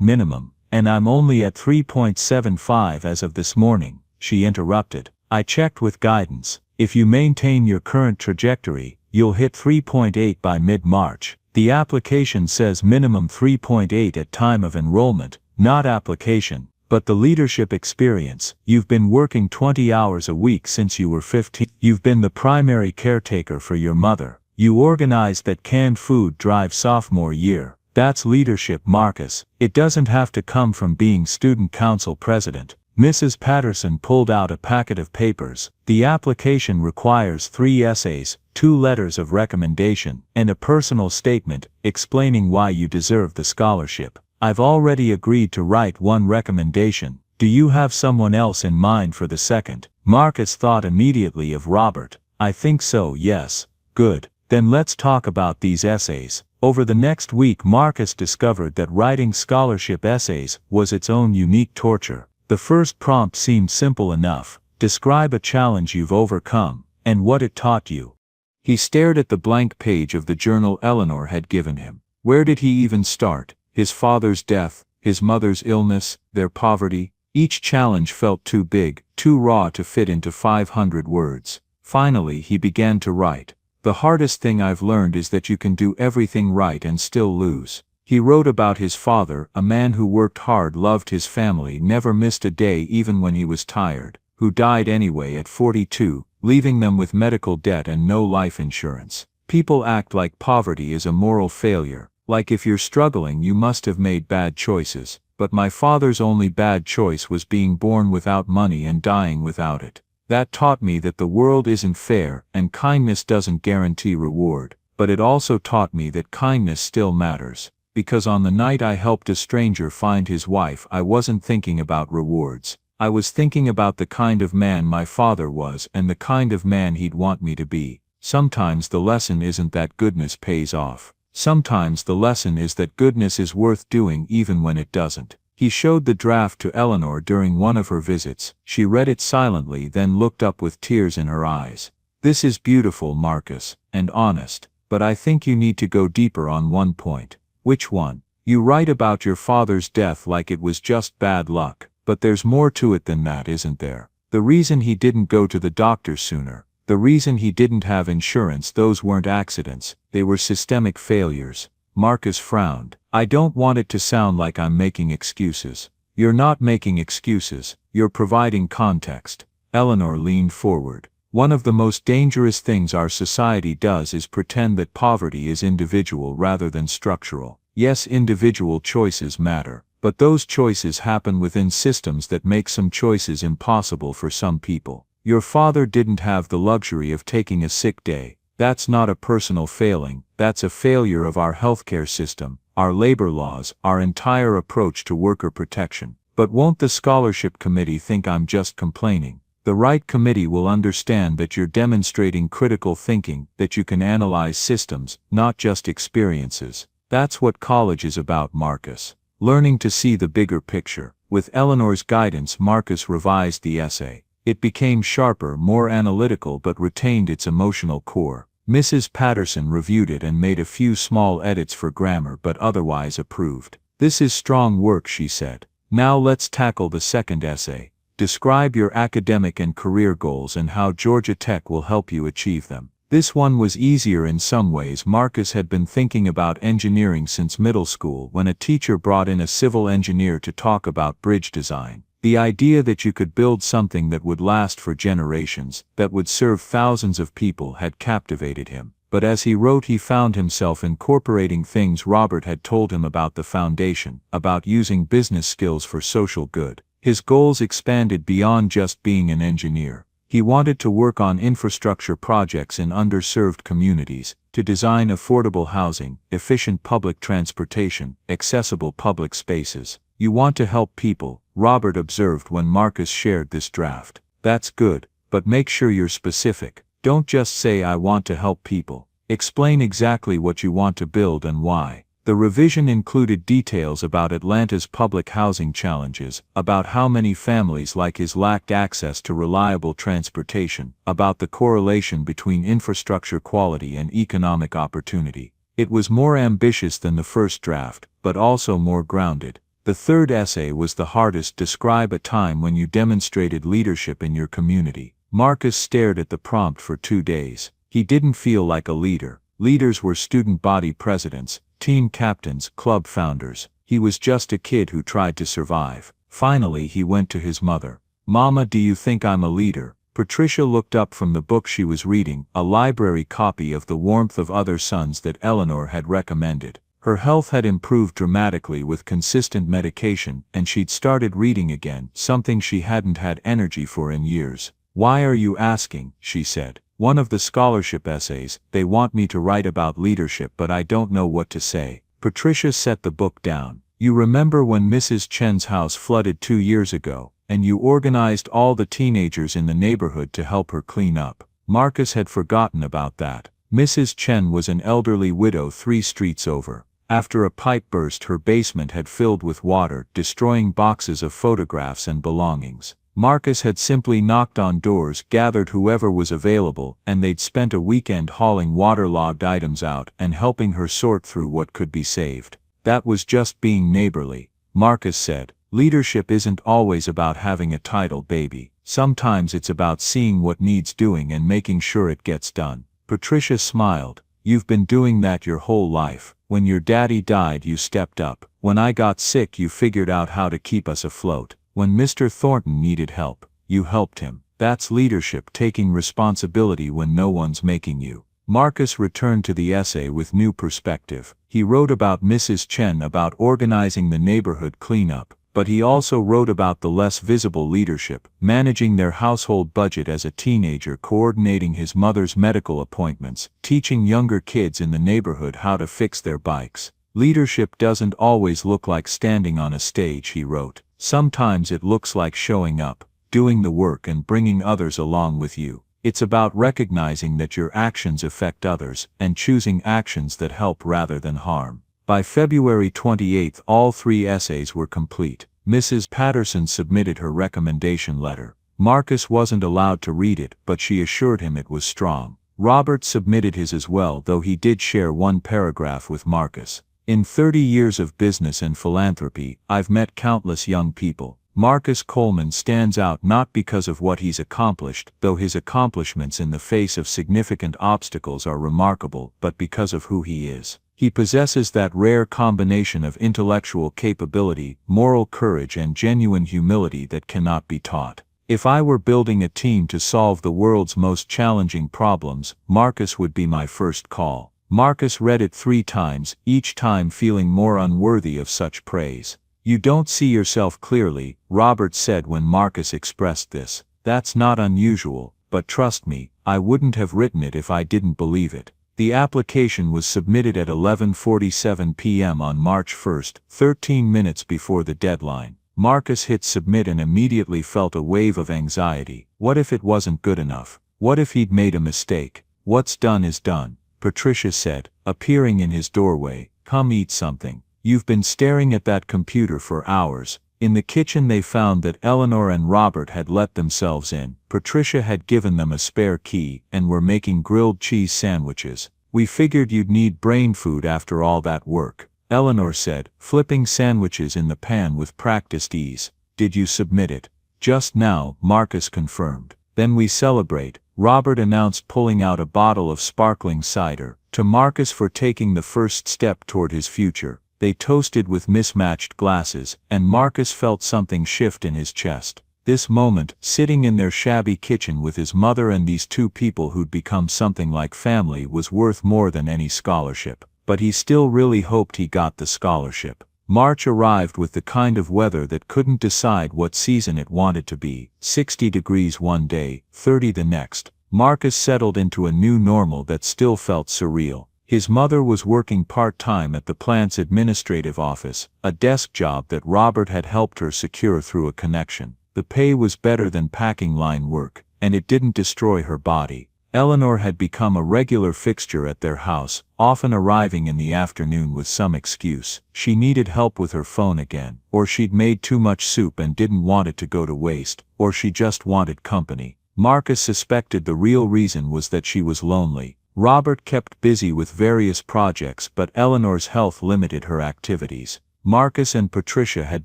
minimum, and I'm only at 3.75 as of this morning, she interrupted. I checked with guidance. If you maintain your current trajectory, you'll hit 3.8 by mid-March. The application says minimum 3.8 at time of enrollment, not application. But the leadership experience, you've been working 20 hours a week since you were 15. You've been the primary caretaker for your mother. You organized that canned food drive sophomore year. That's leadership, Marcus. It doesn't have to come from being student council president. Mrs. Patterson pulled out a packet of papers. The application requires 3 essays, 2 letters of recommendation, and a personal statement explaining why you deserve the scholarship. I've already agreed to write 1 recommendation. Do you have someone else in mind for the second? Marcus thought immediately of Robert. I think so, yes. Good. Then let's talk about these essays. Over the next week, Marcus discovered that writing scholarship essays was its own unique torture. The first prompt seemed simple enough. Describe a challenge you've overcome, and what it taught you. He stared at the blank page of the journal Eleanor had given him. Where did he even start? His father's death, his mother's illness, their poverty. Each challenge felt too big, too raw to fit into 500 words. Finally, he began to write. The hardest thing I've learned is that you can do everything right and still lose. He wrote about his father, a man who worked hard, loved his family, never missed a day even when he was tired, who died anyway at 42, leaving them with medical debt and no life insurance. People act like poverty is a moral failure, like if you're struggling you must have made bad choices, but my father's only bad choice was being born without money and dying without it. That taught me that the world isn't fair and kindness doesn't guarantee reward, but it also taught me that kindness still matters. Because on the night I helped a stranger find his wife, I wasn't thinking about rewards. I was thinking about the kind of man my father was and the kind of man he'd want me to be. Sometimes the lesson isn't that goodness pays off. Sometimes the lesson is that goodness is worth doing even when it doesn't. He showed the draft to Eleanor during one of her visits. She read it silently, then looked up with tears in her eyes. This is beautiful, Marcus, and honest, but I think you need to go deeper on one point. Which one? You write about your father's death like it was just bad luck, but there's more to it than that, isn't there? The reason he didn't go to the doctor sooner, the reason he didn't have insurance, those weren't accidents, they were systemic failures. Marcus frowned. I don't want it to sound like I'm making excuses. You're not making excuses, you're providing context. Eleanor leaned forward. One of the most dangerous things our society does is pretend that poverty is individual rather than structural. Yes, individual choices matter, but those choices happen within systems that make some choices impossible for some people. Your father didn't have the luxury of taking a sick day. That's not a personal failing, that's a failure of our healthcare system, our labor laws, our entire approach to worker protection. But won't the scholarship committee think I'm just complaining? The right committee will understand that you're demonstrating critical thinking, that you can analyze systems, not just experiences. That's what college is about, Marcus. Learning to see the bigger picture. With Eleanor's guidance, Marcus revised the essay. It became sharper, more analytical, but retained its emotional core. Mrs. Patterson reviewed it and made a few small edits for grammar, but otherwise approved. This is strong work, she said. Now let's tackle the second essay. Describe your academic and career goals and how Georgia Tech will help you achieve them. This one was easier in some ways. Marcus had been thinking about engineering since middle school when a teacher brought in a civil engineer to talk about bridge design. The idea that you could build something that would last for generations, that would serve thousands of people, had captivated him. But as he wrote, he found himself incorporating things Robert had told him about the foundation, about using business skills for social good. His goals expanded beyond just being an engineer. He wanted to work on infrastructure projects in underserved communities, to design affordable housing, efficient public transportation, accessible public spaces. You want to help people, Robert observed when Marcus shared this draft. That's good, but make sure you're specific. Don't just say I want to help people. Explain exactly what you want to build and why. The revision included details about Atlanta's public housing challenges, about how many families like his lacked access to reliable transportation, about the correlation between infrastructure quality and economic opportunity. It was more ambitious than the first draft, but also more grounded. The third essay was the hardest. Describe a time when you demonstrated leadership in your community. Marcus stared at the prompt for 2 days. He didn't feel like a leader. Leaders were student body presidents, team captains, club founders. He was just a kid who tried to survive. Finally he went to his mother. "Mama, do you think I'm a leader?" Patricia looked up from the book she was reading, a library copy of The Warmth of Other Suns that Eleanor had recommended. Her health had improved dramatically with consistent medication, and she'd started reading again, something she hadn't had energy for in years. "Why are you asking?" she said. "One of the scholarship essays, they want me to write about leadership, but I don't know what to say." Patricia set the book down. "You remember when Mrs. Chen's house flooded 2 years ago, and you organized all the teenagers in the neighborhood to help her clean up?" Marcus had forgotten about that. Mrs. Chen was an elderly widow 3 streets over. After a pipe burst, her basement had filled with water, destroying boxes of photographs and belongings. Marcus had simply knocked on doors, gathered whoever was available, and they'd spent a weekend hauling waterlogged items out and helping her sort through what could be saved. "That was just being neighborly," Marcus said. "Leadership isn't always about having a title, baby. Sometimes it's about seeing what needs doing and making sure it gets done." Patricia smiled. "You've been doing that your whole life. When your daddy died, you stepped up. When I got sick, you figured out how to keep us afloat. When Mr. Thornton needed help, you helped him. That's leadership, taking responsibility when no one's making you." Marcus returned to the essay with new perspective. He wrote about Mrs. Chen, about organizing the neighborhood cleanup, but he also wrote about the less visible leadership, managing their household budget as a teenager, coordinating his mother's medical appointments, teaching younger kids in the neighborhood how to fix their bikes. "Leadership doesn't always look like standing on a stage," he wrote. "Sometimes it looks like showing up, doing the work and bringing others along with you. It's about recognizing that your actions affect others, and choosing actions that help rather than harm." By February 28, all 3 essays were complete. Mrs. Patterson submitted her recommendation letter. Marcus wasn't allowed to read it, but she assured him it was strong. Robert submitted his as well, though he did share one paragraph with Marcus. "In 30 years of business and philanthropy, I've met countless young people. Marcus Coleman stands out not because of what he's accomplished, though his accomplishments in the face of significant obstacles are remarkable, but because of who he is. He possesses that rare combination of intellectual capability, moral courage, and genuine humility that cannot be taught. If I were building a team to solve the world's most challenging problems, Marcus would be my first call." Marcus read it 3 times, each time feeling more unworthy of such praise. "You don't see yourself clearly," Robert said when Marcus expressed this. "That's not unusual, but trust me, I wouldn't have written it if I didn't believe it." The application was submitted at 11:47 p.m. on March 1, 13 minutes before the deadline. Marcus hit submit and immediately felt a wave of anxiety. What if it wasn't good enough? What if he'd made a mistake? "What's done is done," Patricia said, appearing in his doorway. "Come eat something. You've been staring at that computer for hours." In the kitchen they found that Eleanor and Robert had let themselves in. Patricia had given them a spare key, and were making grilled cheese sandwiches. "We figured you'd need brain food after all that work," Eleanor said, flipping sandwiches in the pan with practiced ease. "Did you submit it?" "Just now," Marcus confirmed. "Then we celebrate," Robert announced, pulling out a bottle of sparkling cider. To Marcus for taking the first step toward his future. They toasted with mismatched glasses, and Marcus felt something shift in his chest. This moment, sitting in their shabby kitchen with his mother and these 2 people who'd become something like family, was worth more than any scholarship. But he still really hoped he got the scholarship. March arrived with the kind of weather that couldn't decide what season it wanted to be. 60 degrees one day, 30 the next. Marcus settled into a new normal that still felt surreal. His mother was working part-time at the plant's administrative office, a desk job that Robert had helped her secure through a connection. The pay was better than packing line work, and it didn't destroy her body. Eleanor had become a regular fixture at their house, often arriving in the afternoon with some excuse. She needed help with her phone again, or she'd made too much soup and didn't want it to go to waste, or she just wanted company. Marcus suspected the real reason was that she was lonely. Robert kept busy with various projects, but Eleanor's health limited her activities. Marcus and Patricia had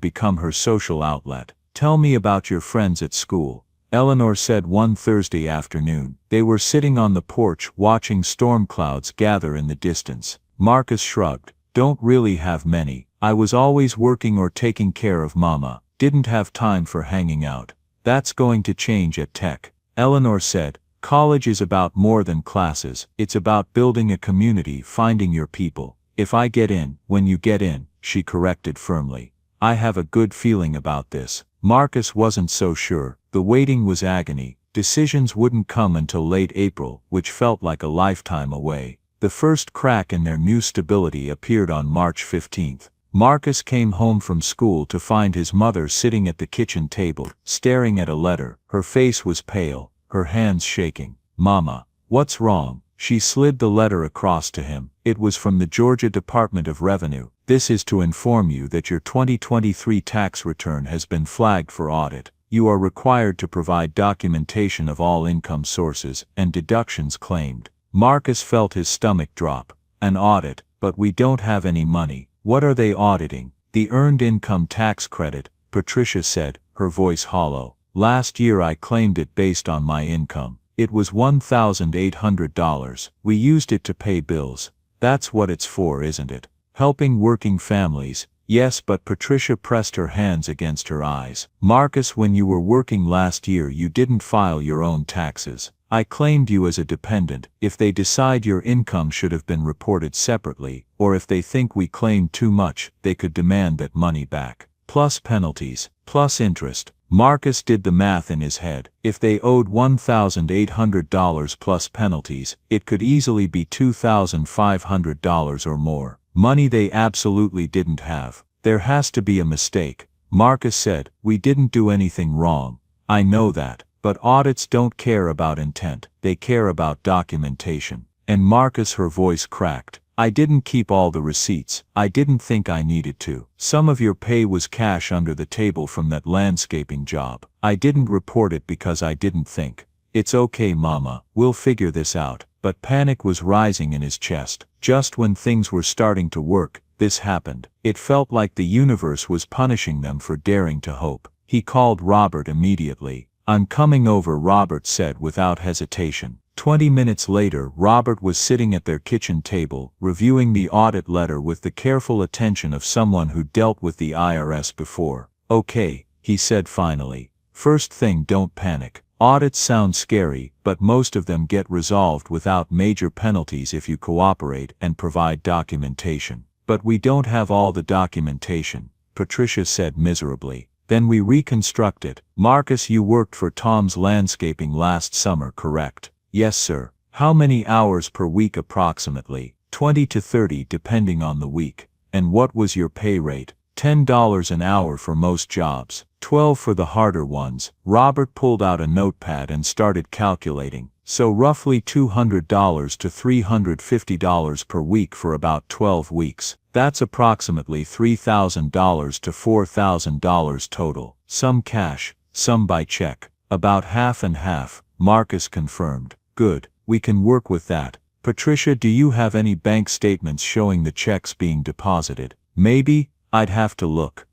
become her social outlet. "Tell me about your friends at school," Eleanor said one Thursday afternoon. They were sitting on the porch watching storm clouds gather in the distance. Marcus shrugged. "Don't really have many. I was always working or taking care of Mama. Didn't have time for hanging out. That's going to change at Tech. Eleanor said, college is about more than classes, it's about building a community, finding your people. If I get in, when you get in, she corrected firmly. I have a good feeling about this. Marcus wasn't so sure. The waiting was agony. Decisions wouldn't come until late April, which felt like a lifetime away. The first crack in their new stability appeared on March 15th. Marcus came home from school to find his mother sitting at the kitchen table, staring at a letter. Her face was pale, her hands shaking. "Mama, what's wrong?" She slid the letter across to him. It was from the Georgia Department of Revenue. "This is to inform you that your 2023 tax return has been flagged for audit. You are required to provide documentation of all income sources and deductions claimed." Marcus felt his stomach drop. An audit, but we don't have any money. What are they auditing? The Earned Income Tax Credit, Patricia said, her voice hollow. Last year I claimed it based on my income. It was $1,800. We used it to pay bills. That's what it's for, isn't it? Helping working families. Yes, but Patricia pressed her hands against her eyes. Marcus, when you were working last year you didn't file your own taxes. I claimed you as a dependent. If they decide your income should have been reported separately, or if they think we claimed too much, they could demand that money back. Plus penalties, plus interest. Marcus did the math in his head. If they owed $1,800 plus penalties, it could easily be $2,500 or more. Money they absolutely didn't have. There has to be a mistake. Marcus said, "We didn't do anything wrong. I know that. But audits don't care about intent, they care about documentation." And Marcus, her voice cracked. "I didn't keep all the receipts. I didn't think I needed to. Some of your pay was cash under the table from that landscaping job. I didn't report it because I didn't think." "It's okay, Mama, we'll figure this out." But panic was rising in his chest. Just when things were starting to work, this happened. It felt like the universe was punishing them for daring to hope. He called Robert immediately. "I'm coming over," Robert said without hesitation. 20 minutes later, Robert was sitting at their kitchen table, reviewing the audit letter with the careful attention of someone who dealt with the IRS before. "Okay," he said finally. "First thing, don't panic. Audits sound scary, but most of them get resolved without major penalties if you cooperate and provide documentation. But we don't have all the documentation," Patricia said miserably. "Then we reconstruct it." "Marcus, you worked for Tom's Landscaping last summer, correct?" "Yes, sir." "How many hours per week approximately?" 20 to 30 depending on the week." "And what was your pay rate?" $10 an hour for most jobs, $12 for the harder ones." Robert pulled out a notepad and started calculating. "So roughly $200 to $350 per week for about 12 weeks. That's approximately $3,000 to $4,000 total. Some cash, some by check." "About half and half," Marcus confirmed. "Good, we can work with that." "Patricia, do you have any bank statements showing the checks being deposited?" "Maybe, I'd have to look."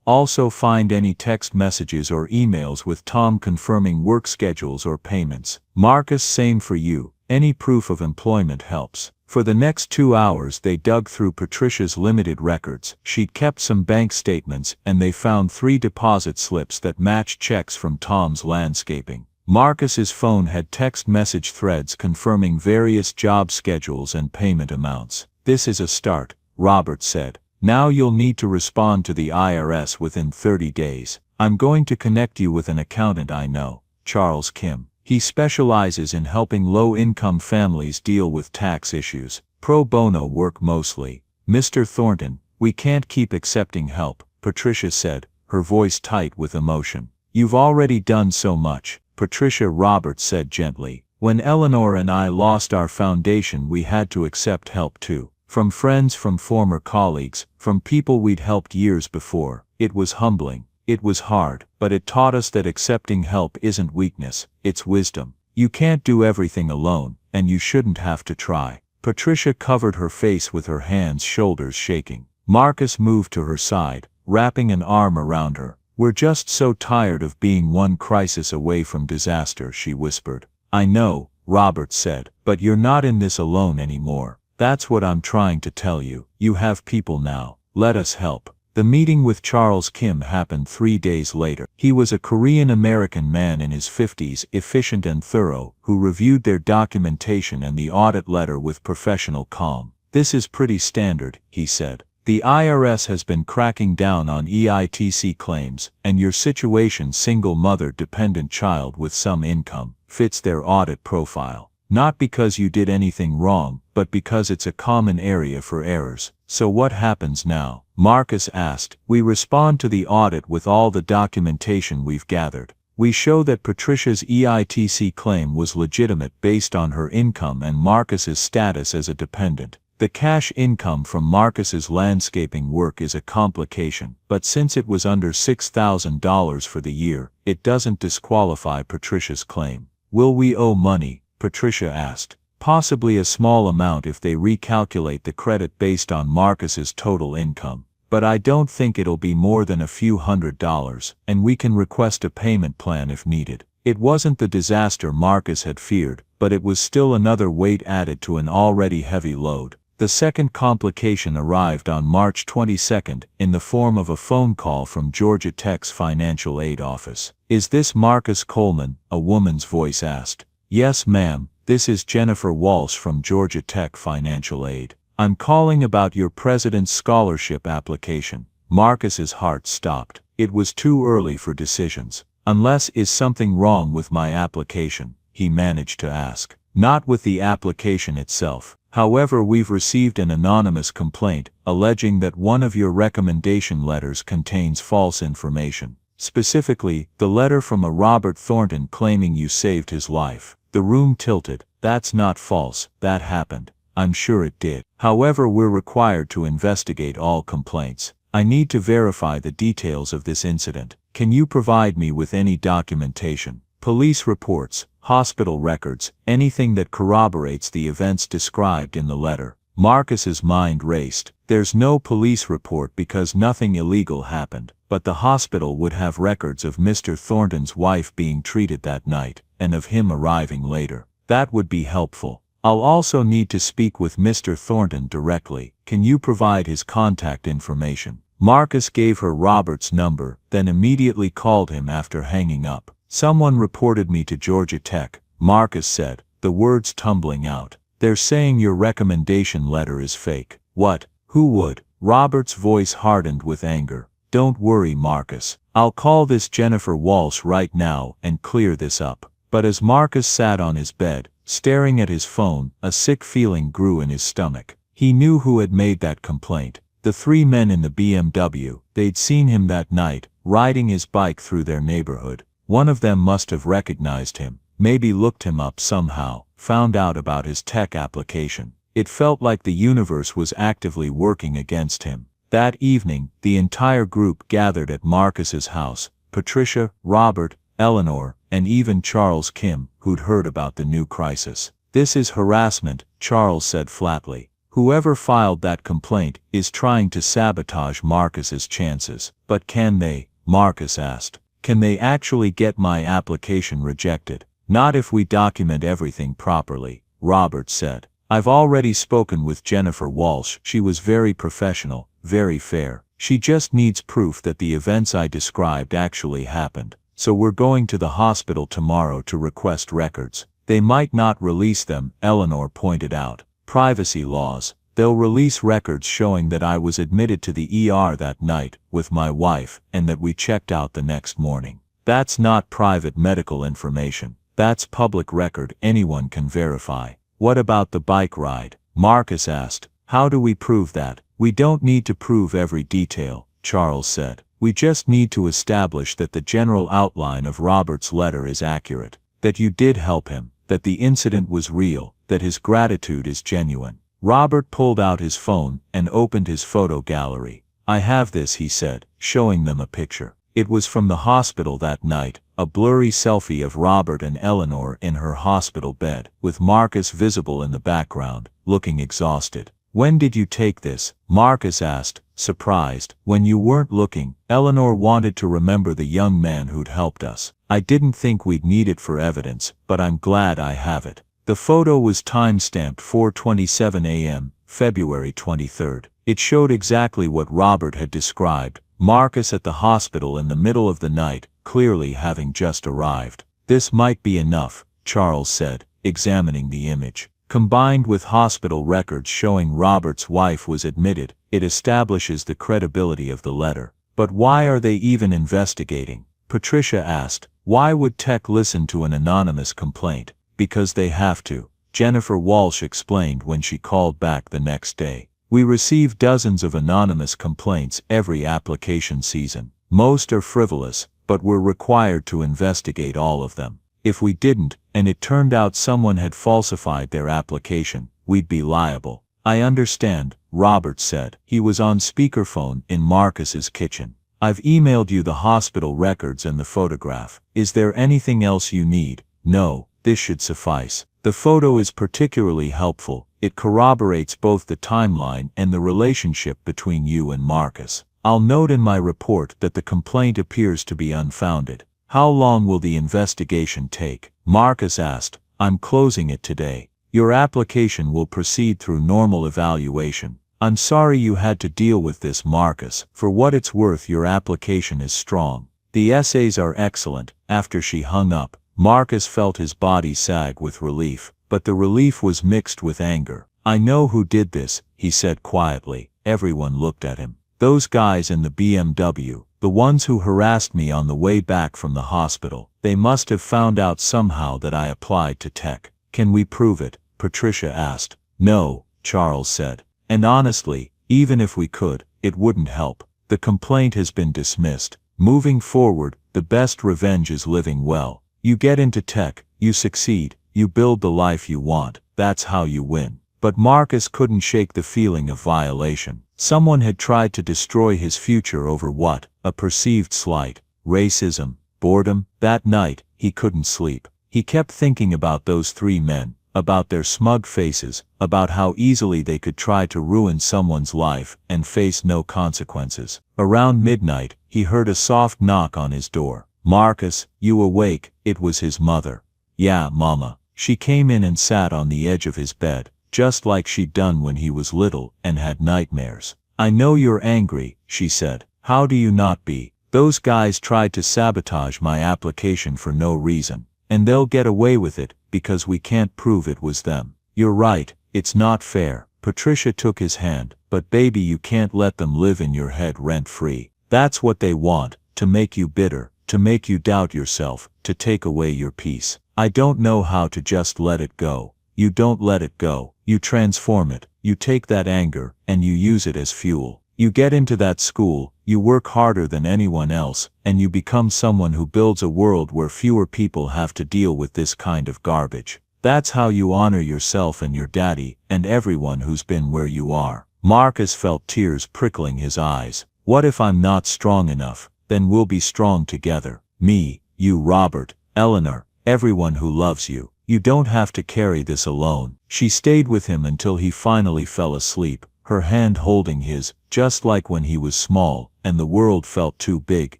Also find any text messages or emails with Tom confirming work schedules or payments." "Marcus, same for you. Any proof of employment helps." For the next 2 hours they dug through Patricia's limited records. She'd kept some bank statements and they found 3 deposit slips that matched checks from Tom's Landscaping. Marcus's phone had text message threads confirming various job schedules and payment amounts. "This is a start," Robert said. "Now you'll need to respond to the IRS within 30 days. I'm going to connect you with an accountant I know, Charles Kim. He specializes in helping low-income families deal with tax issues. Pro bono work mostly." "Mr. Thornton, we can't keep accepting help," Patricia said, her voice tight with emotion. "You've already done so much." "Patricia," Robert said gently, "when Eleanor and I lost our foundation we had to accept help too. From friends, from former colleagues, from people we'd helped years before. It was humbling. It was hard, but it taught us that accepting help isn't weakness, it's wisdom. You can't do everything alone, and you shouldn't have to try." Patricia covered her face with her hands, shoulders shaking. Marcus moved to her side, wrapping an arm around her. "We're just so tired of being one crisis away from disaster," she whispered. "I know," Robert said, "but you're not in this alone anymore. That's what I'm trying to tell you. You have people now. Let us help." The meeting with Charles Kim happened 3 days later. He was a Korean-American man in his 50s, efficient and thorough, who reviewed their documentation and the audit letter with professional calm. "This is pretty standard," he said. "The IRS has been cracking down on EITC claims, and your situation, single mother dependent child with some income, fits their audit profile. Not because you did anything wrong, but because it's a common area for errors." "So what happens now?" Marcus asked. "We respond to the audit with all the documentation we've gathered. We show that Patricia's EITC claim was legitimate based on her income and Marcus's status as a dependent. The cash income from Marcus's landscaping work is a complication, but since it was under $6,000 for the year, it doesn't disqualify Patricia's claim." "Will we owe money?" Patricia asked. "Possibly a small amount if they recalculate the credit based on Marcus's total income. But I don't think it'll be more than a few $100s, and we can request a payment plan if needed." It wasn't the disaster Marcus had feared, but it was still another weight added to an already heavy load. The second complication arrived on March 22 in the form of a phone call from Georgia Tech's financial aid office. "Is this Marcus Coleman?" a woman's voice asked. "Yes, ma'am, this is Jennifer Walsh from Georgia Tech Financial Aid. I'm calling about your president's scholarship application." Marcus's heart stopped. It was too early for decisions. "Unless is something wrong with my application?" he managed to ask. "Not with the application itself. However, we've received an anonymous complaint alleging that one of your recommendation letters contains false information. Specifically, the letter from a Robert Thornton claiming you saved his life." The room tilted. "That's not false. That happened. I'm sure it did. However, we're required to investigate all complaints. I need to verify the details of this incident. Can you provide me with any documentation? Police reports, hospital records, anything that corroborates the events described in the letter?" Marcus's mind raced. "There's no police report because nothing illegal happened, but the hospital would have records of Mr. Thornton's wife being treated that night, and of him arriving later. That would be helpful. I'll also need to speak with Mr. Thornton directly. Can you provide his contact information?" Marcus gave her Robert's number, then immediately called him after hanging up. "Someone reported me to Georgia Tech," Marcus said, the words tumbling out. "They're saying your recommendation letter is fake." "What? Who would?" Robert's voice hardened with anger. "Don't worry, Marcus. I'll call this Jennifer Walsh right now and clear this up." But as Marcus sat on his bed, staring at his phone, a sick feeling grew in his stomach. He knew who had made that complaint. The 3 men in the BMW. They'd seen him that night, riding his bike through their neighborhood. One of them must have recognized him, maybe looked him up somehow, found out about his tech application. It felt like the universe was actively working against him. That evening, the entire group gathered at Marcus's house: Patricia, Robert, Eleanor, and even Charles Kim, who'd heard about the new crisis. "This is harassment," Charles said flatly. "Whoever filed that complaint is trying to sabotage Marcus's chances." "But can they?" Marcus asked. "Can they actually get my application rejected?" "Not if we document everything properly," Robert said. "I've already spoken with Jennifer Walsh. She was very professional, very fair. She just needs proof that the events I described actually happened. So we're going to the hospital tomorrow to request records." "They might not release them," Eleanor pointed out. "Privacy laws. They'll release records showing that I was admitted to the ER that night, with my wife, and that we checked out the next morning. That's not private medical information. That's public record anyone can verify." "What about the bike ride?" Marcus asked. "How do we prove that?" "We don't need to prove every detail," Charles said. "We just need to establish that the general outline of Robert's letter is accurate, that you did help him, that the incident was real, that his gratitude is genuine." Robert pulled out his phone and opened his photo gallery. "I have this," he said, showing them a picture. It was from the hospital that night, a blurry selfie of Robert and Eleanor in her hospital bed, with Marcus visible in the background, looking exhausted. "When did you take this?" Marcus asked, surprised. "When you weren't looking." Eleanor wanted to remember the young man who'd helped us. "I didn't think we'd need it for evidence, but I'm glad I have it." The photo was time-stamped 4:27 a.m., February 23.
It showed exactly what Robert had described, Marcus at the hospital in the middle of the night, clearly having just arrived. This might be enough, Charles said, examining the image. Combined with hospital records showing Robert's wife was admitted, it establishes the credibility of the letter. But why are they even investigating? Patricia asked. Why would Tech listen to an anonymous complaint? Because they have to, Jennifer Walsh explained when she called back the next day. We receive dozens of anonymous complaints every application season. Most are frivolous, but we're required to investigate all of them. If we didn't, and it turned out someone had falsified their application, we'd be liable. I understand, Robert said. He was on speakerphone in Marcus's kitchen. I've emailed you the hospital records and the photograph. Is there anything else you need? No, this should suffice. The photo is particularly helpful. It corroborates both the timeline and the relationship between you and Marcus. I'll note in my report that the complaint appears to be unfounded. How long will the investigation take? Marcus asked. I'm closing it today. Your application will proceed through normal evaluation. I'm sorry you had to deal with this, Marcus. For what it's worth, your application is strong. The essays are excellent. After she hung up, Marcus felt his body sag with relief, but the relief was mixed with anger. I know who did this, he said quietly. Everyone looked at him. Those guys in the BMW, the ones who harassed me on the way back from the hospital, they must have found out somehow that I applied to Tech. Can we prove it? Patricia asked. No, Charles said. And honestly, even if we could, it wouldn't help. The complaint has been dismissed. Moving forward, the best revenge is living well. You get into Tech, you succeed, you build the life you want. That's how you win. But Marcus couldn't shake the feeling of violation. Someone had tried to destroy his future over what? A perceived slight, racism, boredom. That night, he couldn't sleep. He kept thinking about those three men, about their smug faces, about how easily they could try to ruin someone's life and face no consequences. Around midnight, he heard a soft knock on his door. Marcus, you awake? It was his mother. Yeah, Mama. She came in and sat on the edge of his bed, just like she'd done when he was little and had nightmares. I know you're angry, she said. How do you not be? Those guys tried to sabotage my application for no reason. And they'll get away with it, because we can't prove it was them. You're right, it's not fair. Patricia took his hand. But baby, you can't let them live in your head rent-free. That's what they want, to make you bitter, to make you doubt yourself, to take away your peace. I don't know how to just let it go. You don't let it go. You transform it. You take that anger, and you use it as fuel. You get into that school, you work harder than anyone else, and you become someone who builds a world where fewer people have to deal with this kind of garbage. That's how you honor yourself and your daddy, and everyone who's been where you are. Marcus felt tears prickling his eyes. What if I'm not strong enough? Then we'll be strong together. Me, you, Robert, Eleanor, everyone who loves you. You don't have to carry this alone. She stayed with him until he finally fell asleep, her hand holding his, just like when he was small, and the world felt too big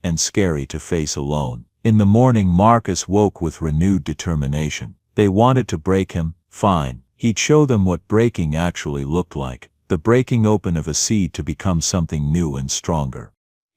and scary to face alone. In the morning, Marcus woke with renewed determination. They wanted to break him? Fine. He'd show them what breaking actually looked like. The breaking open of a seed to become something new and stronger.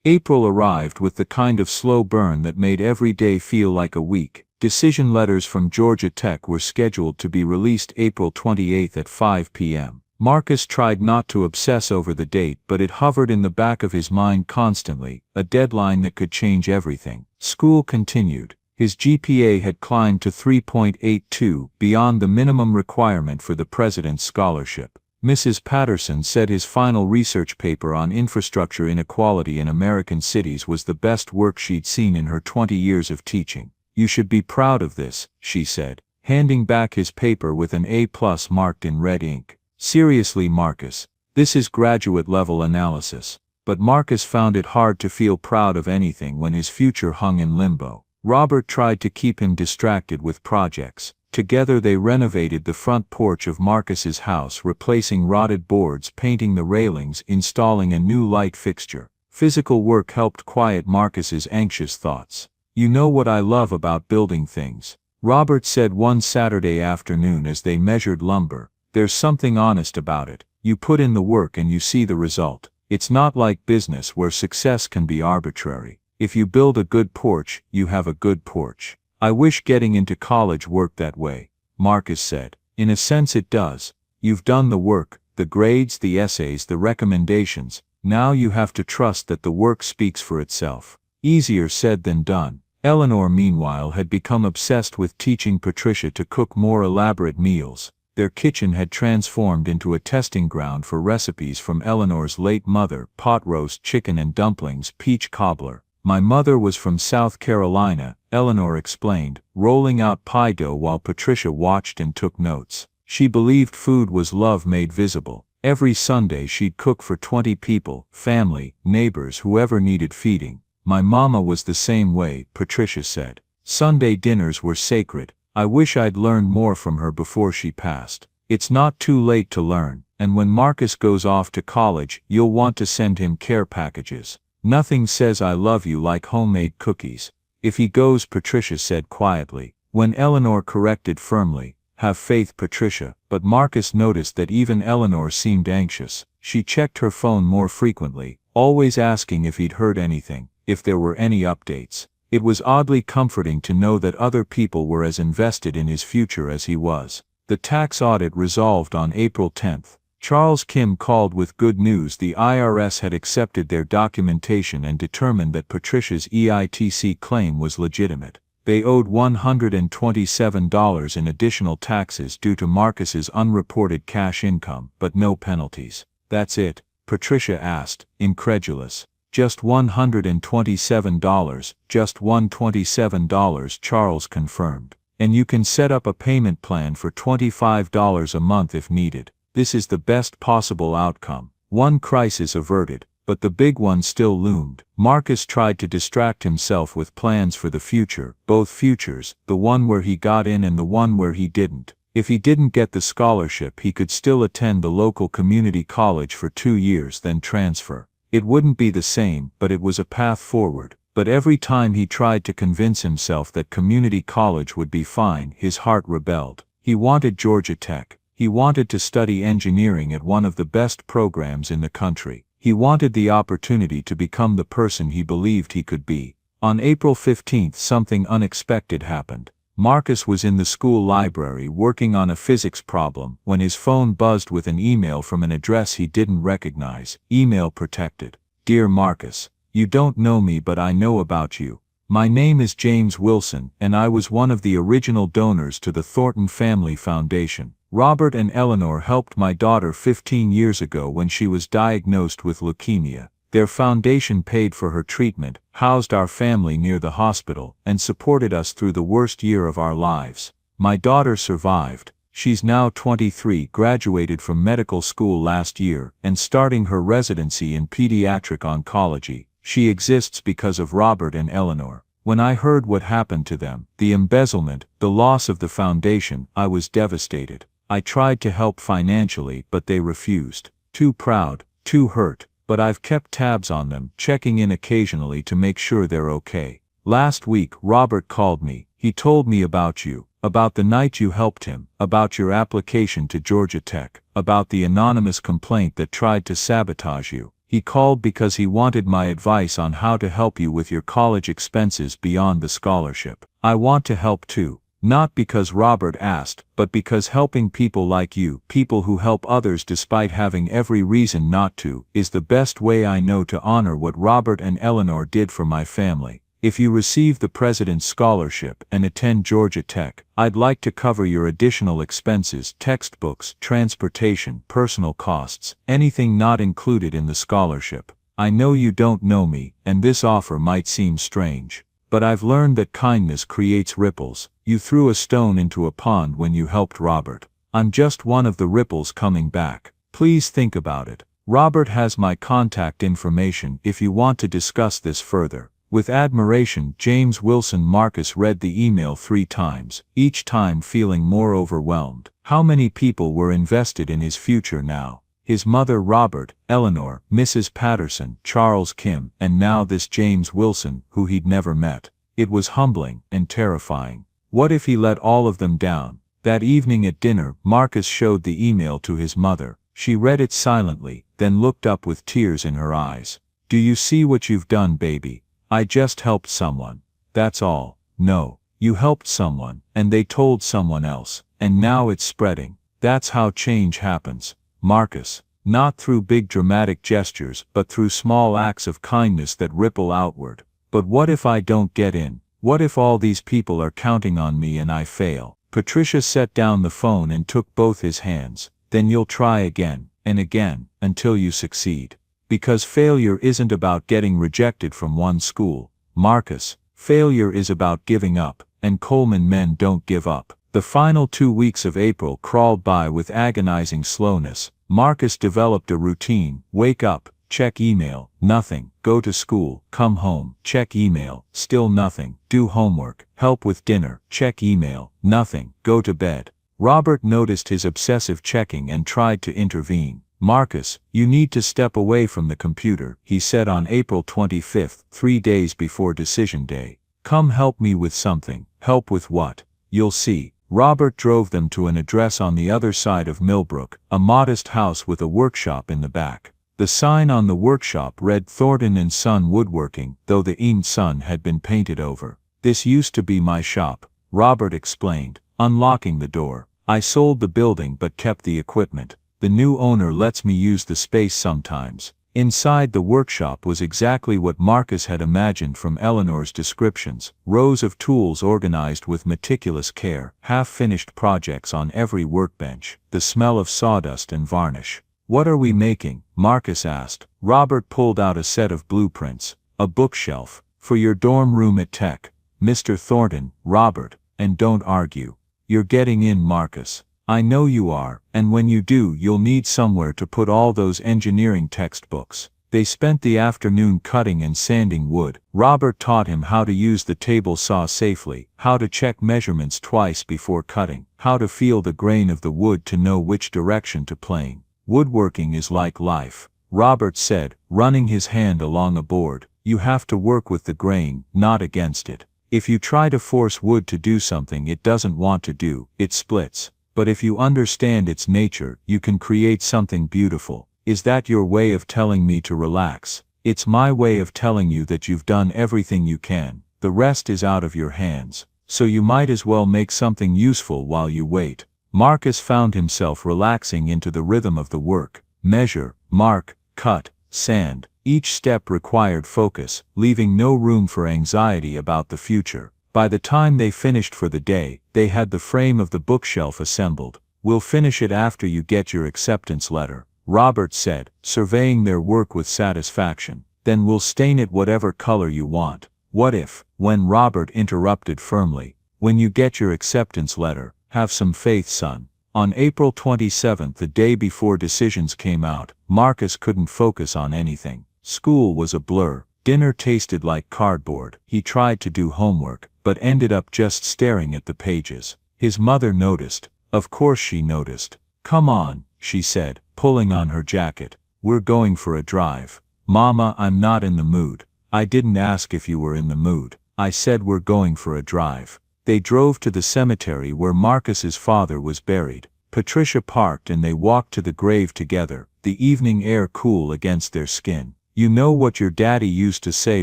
April arrived with the kind of slow burn that made every day feel like a week. Decision letters from Georgia Tech were scheduled to be released April 28 at 5 p.m. Marcus tried not to obsess over the date, but it hovered in the back of his mind constantly, a deadline that could change everything. School continued. His GPA had climbed to 3.82, beyond the minimum requirement for the President's Scholarship. Mrs. Patterson said his final research paper on infrastructure inequality in American cities was the best work she'd seen in her 20 years of teaching. You should be proud of this, she said, handing back his paper with an A+ marked in red ink. Seriously, Marcus, this is graduate-level analysis. But Marcus found it hard to feel proud of anything when his future hung in limbo. Robert tried to keep him distracted with projects. Together they renovated the front porch of Marcus's house, replacing rotted boards, painting the railings, installing a new light fixture. Physical work helped quiet Marcus's anxious thoughts. You know what I love about building things, Robert said one Saturday afternoon as they measured lumber. There's something honest about it.
You put in the work and you see the result. It's not like business where success can be arbitrary. If you build a good porch, you have a good porch. I wish getting into college worked that way, Marcus said. In a sense it does. You've done the work, the grades, the essays, the recommendations. Now you have to trust that the work speaks for itself. Easier said than done. Eleanor, meanwhile, had become obsessed with teaching Patricia to cook more elaborate meals. Their kitchen had transformed into a testing ground for recipes from Eleanor's late mother: pot roast chicken and dumplings, peach cobbler. My mother was from South Carolina, Eleanor explained, rolling out pie dough while Patricia watched and took notes. She believed food was love made visible. Every Sunday she'd cook for 20 people, family, neighbors, whoever needed feeding. My mama was the same way, Patricia said. Sunday dinners were sacred. I wish I'd learned more from her before she passed. It's not too late to learn, and when Marcus goes off to college, you'll want to send him care packages. Nothing says I love you like homemade cookies. If he goes, Patricia said quietly. When Eleanor corrected firmly, have faith, Patricia, but Marcus noticed that even Eleanor seemed anxious. She checked her phone more frequently, always asking if he'd heard anything, if there were any updates. It was oddly comforting to know that other people were as invested in his future as he was. The tax audit resolved on April 10th. Charles Kim called with good news. The IRS had accepted their documentation and determined that Patricia's EITC claim was legitimate. They owed $127 in additional taxes due to Marcus's unreported cash income, but no penalties. That's it? Patricia asked, incredulous. Just $127, just $127, Charles confirmed. And you can set up a payment plan for $25 a month if needed. This is the best possible outcome. One crisis averted, but the big one still loomed. Marcus tried to distract himself with plans for the future, both futures, the one where he got in and the one where he didn't. If he didn't get the scholarship, he could still attend the local community college for 2 years, then transfer. It wouldn't be the same, but it was a path forward. But every time he tried to convince himself that community college would be fine, his heart rebelled. He wanted Georgia Tech. He wanted to study engineering at one of the best programs in the country. He wanted the opportunity to become the person he believed he could be. On April 15th, something unexpected happened. Marcus was in the school library working on a physics problem when his phone buzzed with an email from an address he didn't recognize. Email protected. Dear Marcus, you don't know me, but I know about you. My name is James Wilson, and I was one of the original donors to the Thornton Family Foundation. Robert and Eleanor helped my daughter 15 years ago when she was diagnosed with leukemia. Their foundation paid for her treatment, housed our family near the hospital, and supported us through the worst year of our lives. My daughter survived. She's now 23, graduated from medical school last year, and starting her residency in pediatric oncology. She exists because of Robert and Eleanor. When I heard what happened to them, the embezzlement, the loss of the foundation, I was devastated. I tried to help financially, but they refused. Too proud, too hurt. But I've kept tabs on them, checking in occasionally to make sure they're okay. Last week, Robert called me. He told me about you, about the night you helped him, about your application to Georgia Tech, about the anonymous complaint that tried to sabotage you. He called because he wanted my advice on how to help you with your college expenses beyond the scholarship. I want to help too. Not because Robert asked, but because helping people like you, people who help others despite having every reason not to, is the best way I know to honor what Robert and Eleanor did for my family. If you receive the President's Scholarship and attend Georgia Tech, I'd like to cover your additional expenses, textbooks, transportation, personal costs, anything not included in the scholarship. I know you don't know me, and this offer might seem strange. But I've learned that kindness creates ripples. You threw a stone into a pond when you helped Robert. I'm just one of the ripples coming back. Please think about it. Robert has my contact information if you want to discuss this further. With admiration, James Wilson. Marcus read the email 3 times, each time feeling more overwhelmed. How many people were invested in his future now? His mother Robert, Eleanor, Mrs. Patterson, Charles Kim, and now this James Wilson, who he'd never met. It was humbling and terrifying. What if he let all of them down? That evening at dinner, Marcus showed the email to his mother. She read it silently, then looked up with tears in her eyes. Do you see what you've done, baby? I just helped someone. That's all. No, you helped someone, and they told someone else, and now it's spreading. That's how change happens, Marcus. Not through big dramatic gestures, but through small acts of kindness that ripple outward. But what if I don't get in? What if all these people are counting on me and I fail? Patricia set down the phone and took both his hands. Then you'll try again, and again, until you succeed. Because failure isn't about getting rejected from one school, Marcus. Failure is about giving up, and Coleman men don't give up. The final 2 weeks of April crawled by with agonizing slowness. Marcus developed a routine: wake up, check email, nothing, go to school, come home, check email, still nothing, do homework, help with dinner, check email, nothing, go to bed. Robert noticed his obsessive checking and tried to intervene. Marcus, you need to step away from the computer, he said on April 25, 3 days before decision day. Come help me with something. Help with what? You'll see. Robert drove them to an address on the other side of Millbrook, a modest house with a workshop in the back. The sign on the workshop read Thornton & Son Woodworking, though the inked Son had been painted over. This used to be my shop, Robert explained, unlocking the door. I sold the building but kept the equipment. The new owner lets me use the space sometimes. Inside the workshop was exactly what Marcus had imagined from Eleanor's descriptions: rows of tools organized with meticulous care, half-finished projects on every workbench, the smell of sawdust and varnish. What are we making? Marcus asked. Robert pulled out a set of blueprints. A bookshelf. For your dorm room at Tech. Mr. Thornton, Robert, and don't argue. You're getting in, Marcus. I know you are, and when you do, you'll need somewhere to put all those engineering textbooks. They spent the afternoon cutting and sanding wood. Robert taught him how to use the table saw safely, how to check measurements twice before cutting, how to feel the grain of the wood to know which direction to plane. Woodworking is like life, Robert said, running his hand along a board. You have to work with the grain, not against it. If you try to force wood to do something it doesn't want to do, it splits. But if you understand its nature, you can create something beautiful. Is that your way of telling me to relax? It's my way of telling you that you've done everything you can. The rest is out of your hands. So you might as well make something useful while you wait. Marcus found himself relaxing into the rhythm of the work. Measure, mark, cut, sand. Each step required focus, leaving no room for anxiety about the future. By the time they finished for the day, they had the frame of the bookshelf assembled. We'll finish it after you get your acceptance letter, Robert said, surveying their work with satisfaction. Then we'll stain it whatever color you want. What if, when Robert interrupted firmly, when you get your acceptance letter, have some faith, son. On April 27, the day before decisions came out, Marcus couldn't focus on anything. School was a blur. Dinner tasted like cardboard. He tried to do homework, but ended up just staring at the pages. His mother noticed. Of course she noticed. Come on, she said, pulling on her jacket. We're going for a drive. Mama, I'm not in the mood. I didn't ask if you were in the mood. I said we're going for a drive. They drove to the cemetery where Marcus's father was buried. Patricia parked and they walked to the grave together, the evening air cool against their skin. You know what your daddy used to say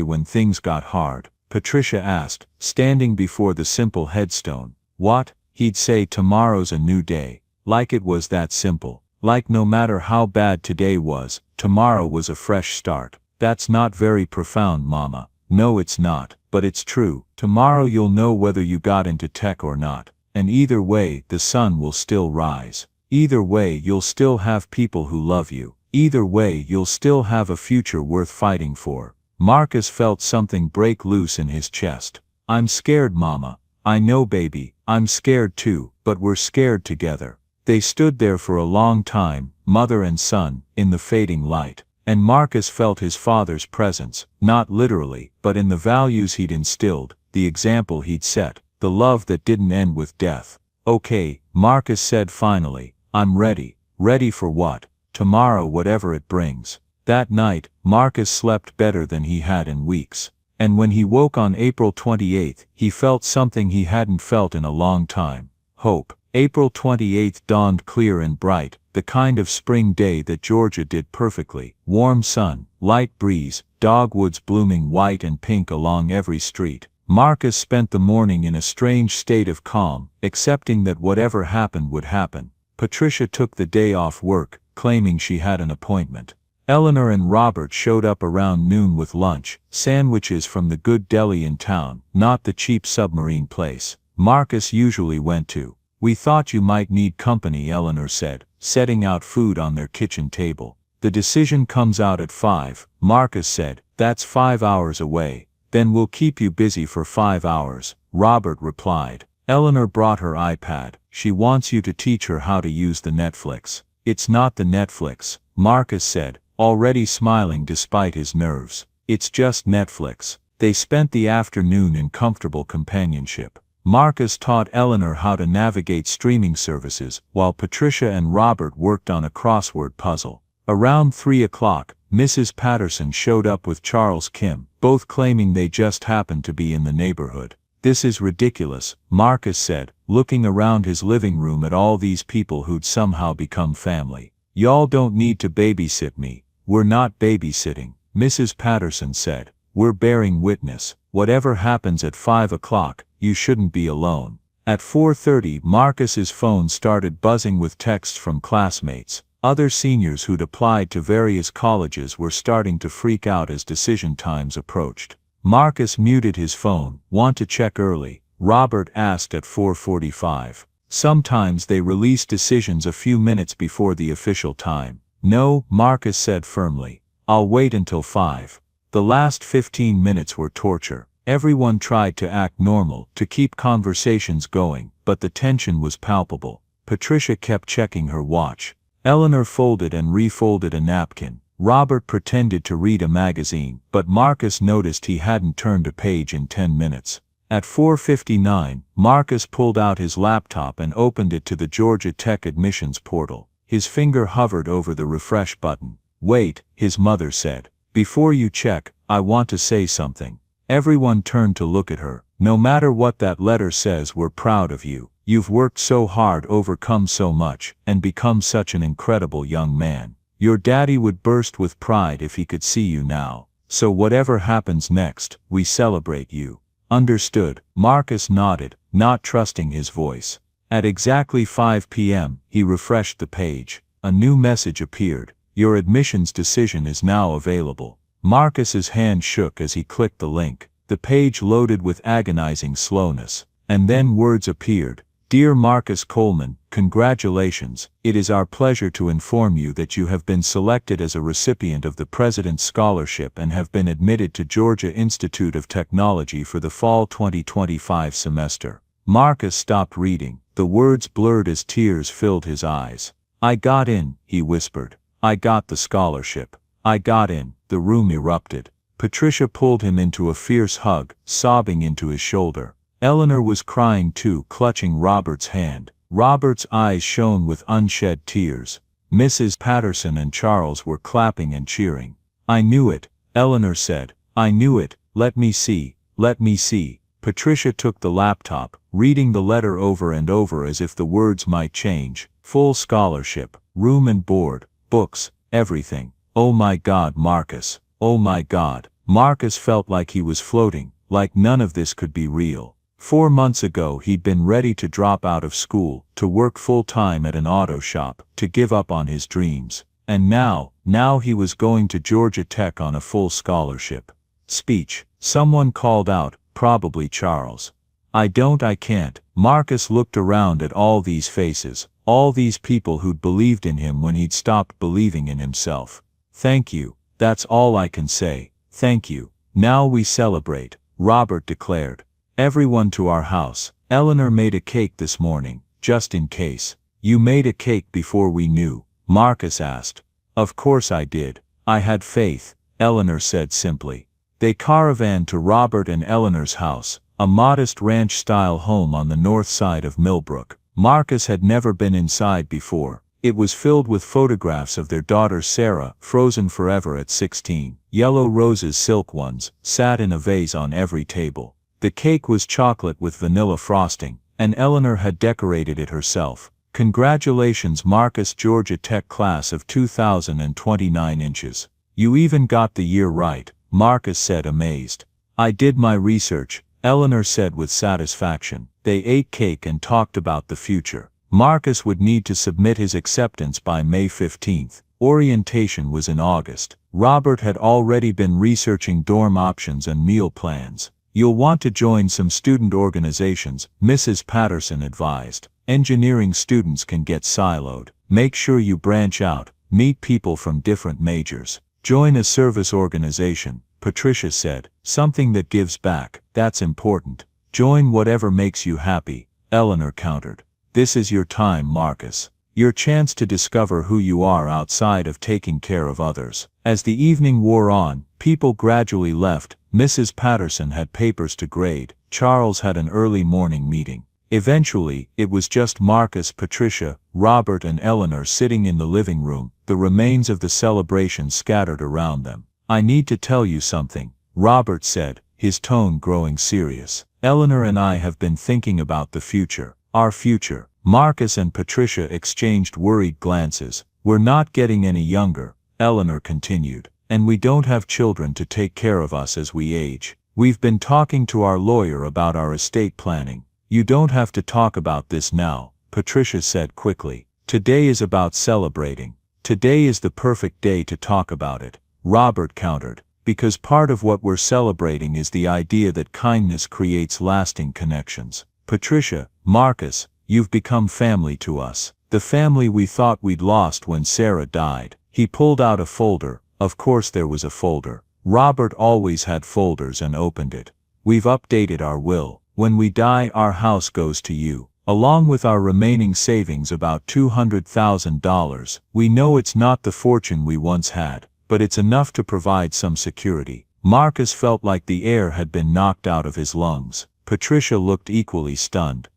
when things got hard? Patricia asked, standing before the simple headstone. What? He'd say tomorrow's a new day. Like it was that simple. Like no matter how bad today was, tomorrow was a fresh start. That's not very profound, Mama. No, it's not, but it's true. Tomorrow you'll know whether you got into Tech or not. And either way, the sun will still rise. Either way, you'll still have people who love you. Either way, you'll still have a future worth fighting for. Marcus felt something break loose in his chest. I'm scared, Mama. I know, baby, I'm scared too, but we're scared together. They stood there for a long time, mother and son, in the fading light. And Marcus felt his father's presence, not literally, but in the values he'd instilled, the example he'd set, the love that didn't end with death. Okay, Marcus said finally, I'm ready. Ready for what? Tomorrow, whatever it brings. That night, Marcus slept better than he had in weeks. And when he woke on April 28, he felt something he hadn't felt in a long time. Hope.
April 28th dawned clear and bright, the kind of spring day that Georgia did perfectly. Warm sun, light breeze, dogwoods blooming white and pink along every street. Marcus spent the morning in a strange state of calm, accepting that whatever happened would happen. Patricia took the day off work, claiming she had an appointment. Eleanor and Robert showed up around noon with lunch, sandwiches from the good deli in town, not the cheap submarine place Marcus usually went to. "We thought you might need company," Eleanor said, setting out food on their kitchen table. "The decision comes out at 5, Marcus said. "That's 5 hours away." "Then we'll keep you busy for 5 hours, Robert replied. Eleanor brought her iPad. "She wants you to teach her how to use the Netflix." "It's not the Netflix," Marcus said, already smiling despite his nerves. "It's just Netflix." They spent the afternoon in comfortable companionship. Marcus taught Eleanor how to navigate streaming services, while Patricia and Robert worked on a crossword puzzle. Around 3 o'clock, Mrs. Patterson showed up with Charles Kim, both claiming they just happened to be in the neighborhood. "This is ridiculous," Marcus said, looking around his living room at all these people who'd somehow become family. "Y'all don't need to babysit me." "We're not babysitting," Mrs. Patterson said. "We're bearing witness. Whatever happens at 5 o'clock, you shouldn't be alone." At 4:30, Marcus's phone started buzzing with texts from classmates. Other seniors who'd applied to various colleges were starting to freak out as decision times approached. Marcus muted his phone. "Want to check early?" Robert asked at 4:45. Sometimes they release decisions a few minutes before the official time. "No," Marcus said firmly. "I'll wait until 5. The last 15 minutes were torture. Everyone tried to act normal, to keep conversations going, but the tension was palpable. Patricia kept checking her watch. Eleanor folded and refolded a napkin. Robert pretended to read a magazine, but Marcus noticed he hadn't turned a page in 10 minutes. At 4:59, Marcus pulled out his laptop and opened it to the Georgia Tech admissions portal. His finger hovered over the refresh button. "Wait," his mother said. "Before you check, I want to say something." Everyone turned to look at her. "No matter what that letter says, we're proud of you. You've worked so hard, overcome so much, and become such an incredible young man. Your daddy would burst with pride if he could see you now. So whatever happens next, we celebrate you." "Understood," Marcus nodded, not trusting his voice. At exactly 5 p.m., he refreshed the page. A new message appeared. "Your admissions decision is now available." Marcus's hand shook as he clicked the link. The page loaded with agonizing slowness. And then words appeared. "Dear Marcus Coleman, congratulations. It is our pleasure to inform you that you have been selected as a recipient of the President's Scholarship and have been admitted to Georgia Institute of Technology for the fall 2025 semester." Marcus stopped reading. The words blurred as tears filled his eyes. "I got in," he whispered. "I got the scholarship. I got in." The room erupted. Patricia pulled him into a fierce hug, sobbing into his shoulder. Eleanor was crying too, clutching Robert's hand. Robert's eyes shone with unshed tears. Mrs. Patterson and Charles were clapping and cheering. "I knew it," Eleanor said. "I knew it. Let me see. Let me see." Patricia took the laptop, reading the letter over and over as if the words might change. "Full scholarship, room and board, books, everything. Oh my God, Marcus. Oh my God." Marcus felt like he was floating, like none of this could be real. 4 months ago he'd been ready to drop out of school, to work full-time at an auto shop, to give up on his dreams. And now he was going to Georgia Tech on a full scholarship. Speech. Someone called out, probably Charles. I can't." Marcus looked around at all these faces, all these people who'd believed in him when he'd stopped believing in himself. "Thank you. That's all I can say. Thank you. Now we celebrate," Robert declared. "Everyone to our house. Eleanor made a cake this morning, just in case." "You made a cake before we knew?" Marcus asked. "Of course I did. I had faith," Eleanor said simply. They caravanned to Robert and Eleanor's house, a modest ranch-style home on the north side of Millbrook. Marcus had never been inside before. It was filled with photographs of their daughter Sarah, frozen forever at 16. Yellow roses, silk ones, sat in a vase on every table. The cake was chocolate with vanilla frosting, and Eleanor had decorated it herself. "Congratulations, Marcus, Georgia Tech class of 2029 inches. You even got the year right," Marcus said, amazed. "I did my research," Eleanor said with satisfaction. They ate cake and talked about the future. Marcus would need to submit his acceptance by May 15th. Orientation was in August. Robert had already been researching dorm options and meal plans. "You'll want to join some student organizations," Mrs. Patterson advised. "Engineering students can get siloed. Make sure you branch out, meet people from different majors. Join a service organization," Patricia said. "Something that gives back, that's important. Join whatever makes you happy," Eleanor countered. "This is your time, Marcus. Your chance to discover who you are outside of taking care of others." As the evening wore on, people gradually left. Mrs. Patterson had papers to grade. Charles had an early morning meeting. Eventually, it was just Marcus, Patricia, Robert and Eleanor sitting in the living room, the remains of the celebration scattered around them. "I need to tell you something," Robert said, his tone growing serious. "Eleanor and I have been thinking about the future. Our future." Marcus and Patricia exchanged worried glances. "We're not getting any younger," Eleanor continued, "and we don't have children to take care of us as we age. We've been talking to our lawyer about our estate planning." "You don't have to talk about this now," Patricia said quickly. "Today is about celebrating. Today is the perfect day to talk about it," Robert countered, "because part of what we're celebrating is the idea that kindness creates lasting connections. Patricia, Marcus, you've become family to us. The family we thought we'd lost when Sarah died." He pulled out a folder. Of course there was a folder. Robert always had folders and opened it. "We've updated our will. When we die, our house goes to you, along with our remaining savings, about $200,000. We know it's not the fortune we once had, but it's enough to provide some security." Marcus felt like the air had been knocked out of his lungs. Patricia looked equally stunned.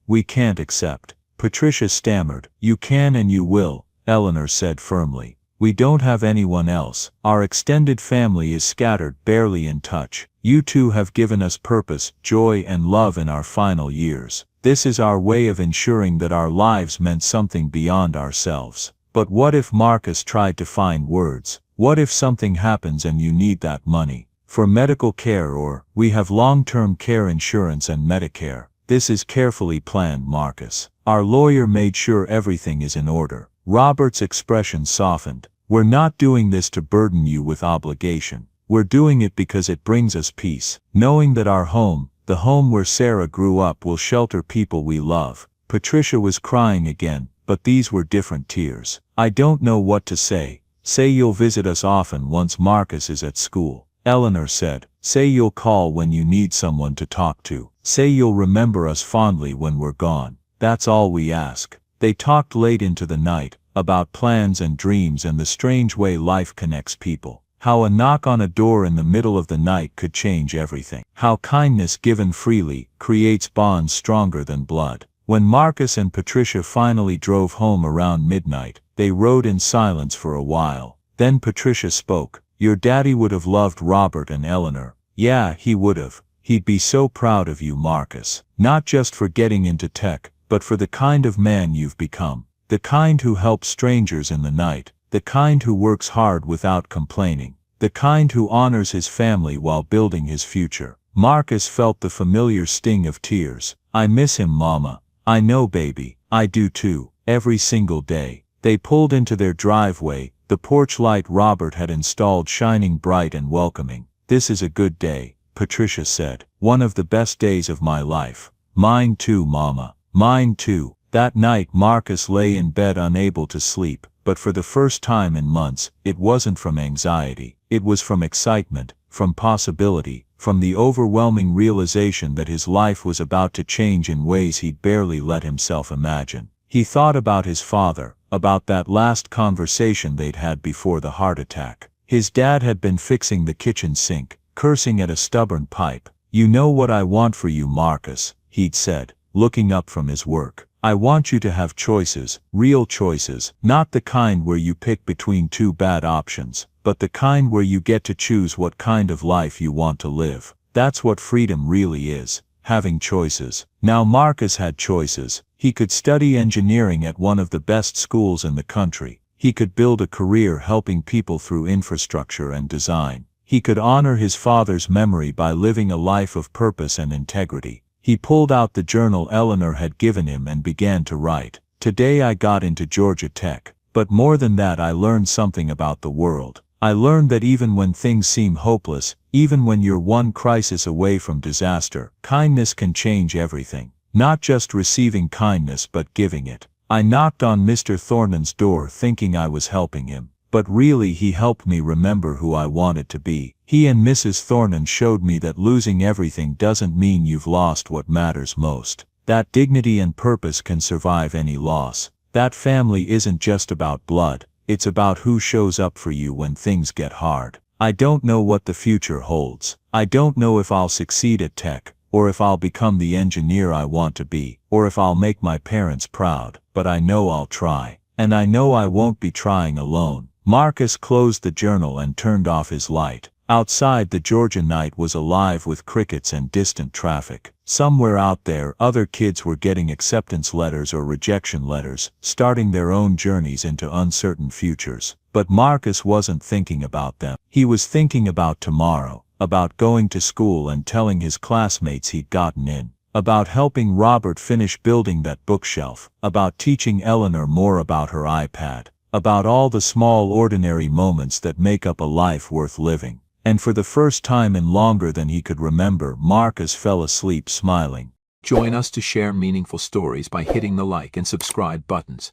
We can't accept." Patricia stammered. "You can and you will," Eleanor said firmly. "We don't have anyone else. Our extended family is scattered, barely in touch. You two have given us purpose, joy and love in our final years. This is our way of ensuring that our lives meant something beyond ourselves." "But what if," Marcus tried to find words, "what if something happens and you need that money for medical care, or we have long-term care insurance and Medicare." "This is carefully planned, Marcus. Our lawyer made sure everything is in order." Robert's expression softened. "We're not doing this to burden you with obligation. We're doing it because it brings us peace, knowing that our home, the home where Sarah grew up, will shelter people we love." Patricia was crying again, but these were different tears. "I don't know what to say." "Say you'll visit us often once Marcus is at school," Eleanor said. "Say you'll call when you need someone to talk to. Say you'll remember us fondly when we're gone. That's all we ask." They talked late into the night, about plans and dreams and the strange way life connects people. How a knock on a door in the middle of the night could change everything. How kindness given freely creates bonds stronger than blood. When Marcus and Patricia finally drove home around midnight, they rode in silence for a while. Then Patricia spoke. "Your daddy would have loved Robert and Eleanor." "Yeah, he would have. He'd be so proud of you, Marcus. Not just for getting into tech, but for the kind of man you've become. The kind who helps strangers in the night. The kind who works hard without complaining. The kind who honors his family while building his future." Marcus felt the familiar sting of tears. "I miss him, Mama." "I know, baby. I do too. Every single day." They pulled into their driveway, the porch light Robert had installed shining bright and welcoming. "This is a good day," Patricia said. "One of the best days of my life." "Mine too, Mama. Mine too." That night Marcus lay in bed unable to sleep, but for the first time in months, it wasn't from anxiety. It was from excitement, from possibility, from the overwhelming realization that his life was about to change in ways he'd barely let himself imagine. He thought about his father, about that last conversation they'd had before the heart attack. His dad had been fixing the kitchen sink, cursing at a stubborn pipe. "You know what I want for you, Marcus," he'd said, looking up from his work. "I want you to have choices, real choices, not the kind where you pick between two bad options, but the kind where you get to choose what kind of life you want to live. That's what freedom really is." having choices. Now Marcus had choices. He could study engineering at one of the best schools in the country. He could build a career helping people through infrastructure and design. He could honor his father's memory by living a life of purpose and integrity. He pulled out the journal Eleanor had given him and began to write. Today I got into Georgia Tech. But more than that, I learned something about the world. I learned that even when things seem hopeless, even when you're one crisis away from disaster, kindness can change everything. Not just receiving kindness but giving it. I knocked on Mr. Thornton's door thinking I was helping him. But really he helped me remember who I wanted to be. He and Mrs. Thornton showed me that losing everything doesn't mean you've lost what matters most. That dignity and purpose can survive any loss. That family isn't just about blood, it's about who shows up for you when things get hard. I don't know what the future holds. I don't know if I'll succeed at tech, or if I'll become the engineer I want to be, or if I'll make my parents proud, but I know I'll try. And I know I won't be trying alone. Marcus closed the journal and turned off his light. Outside, the Georgia night was alive with crickets and distant traffic. Somewhere out there, other kids were getting acceptance letters or rejection letters, starting their own journeys into uncertain futures. But Marcus wasn't thinking about them. He was thinking about tomorrow, about going to school and telling his classmates he'd gotten in, about helping Robert finish building that bookshelf, about teaching Eleanor more about her iPad, about all the small ordinary moments that make up a life worth living. And for the first time in longer than he could remember, Marcus fell asleep smiling.
Join us to share meaningful stories by hitting the like and subscribe buttons.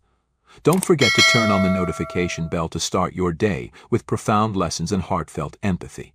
Don't forget to turn on the notification bell to start your day with profound lessons and heartfelt empathy.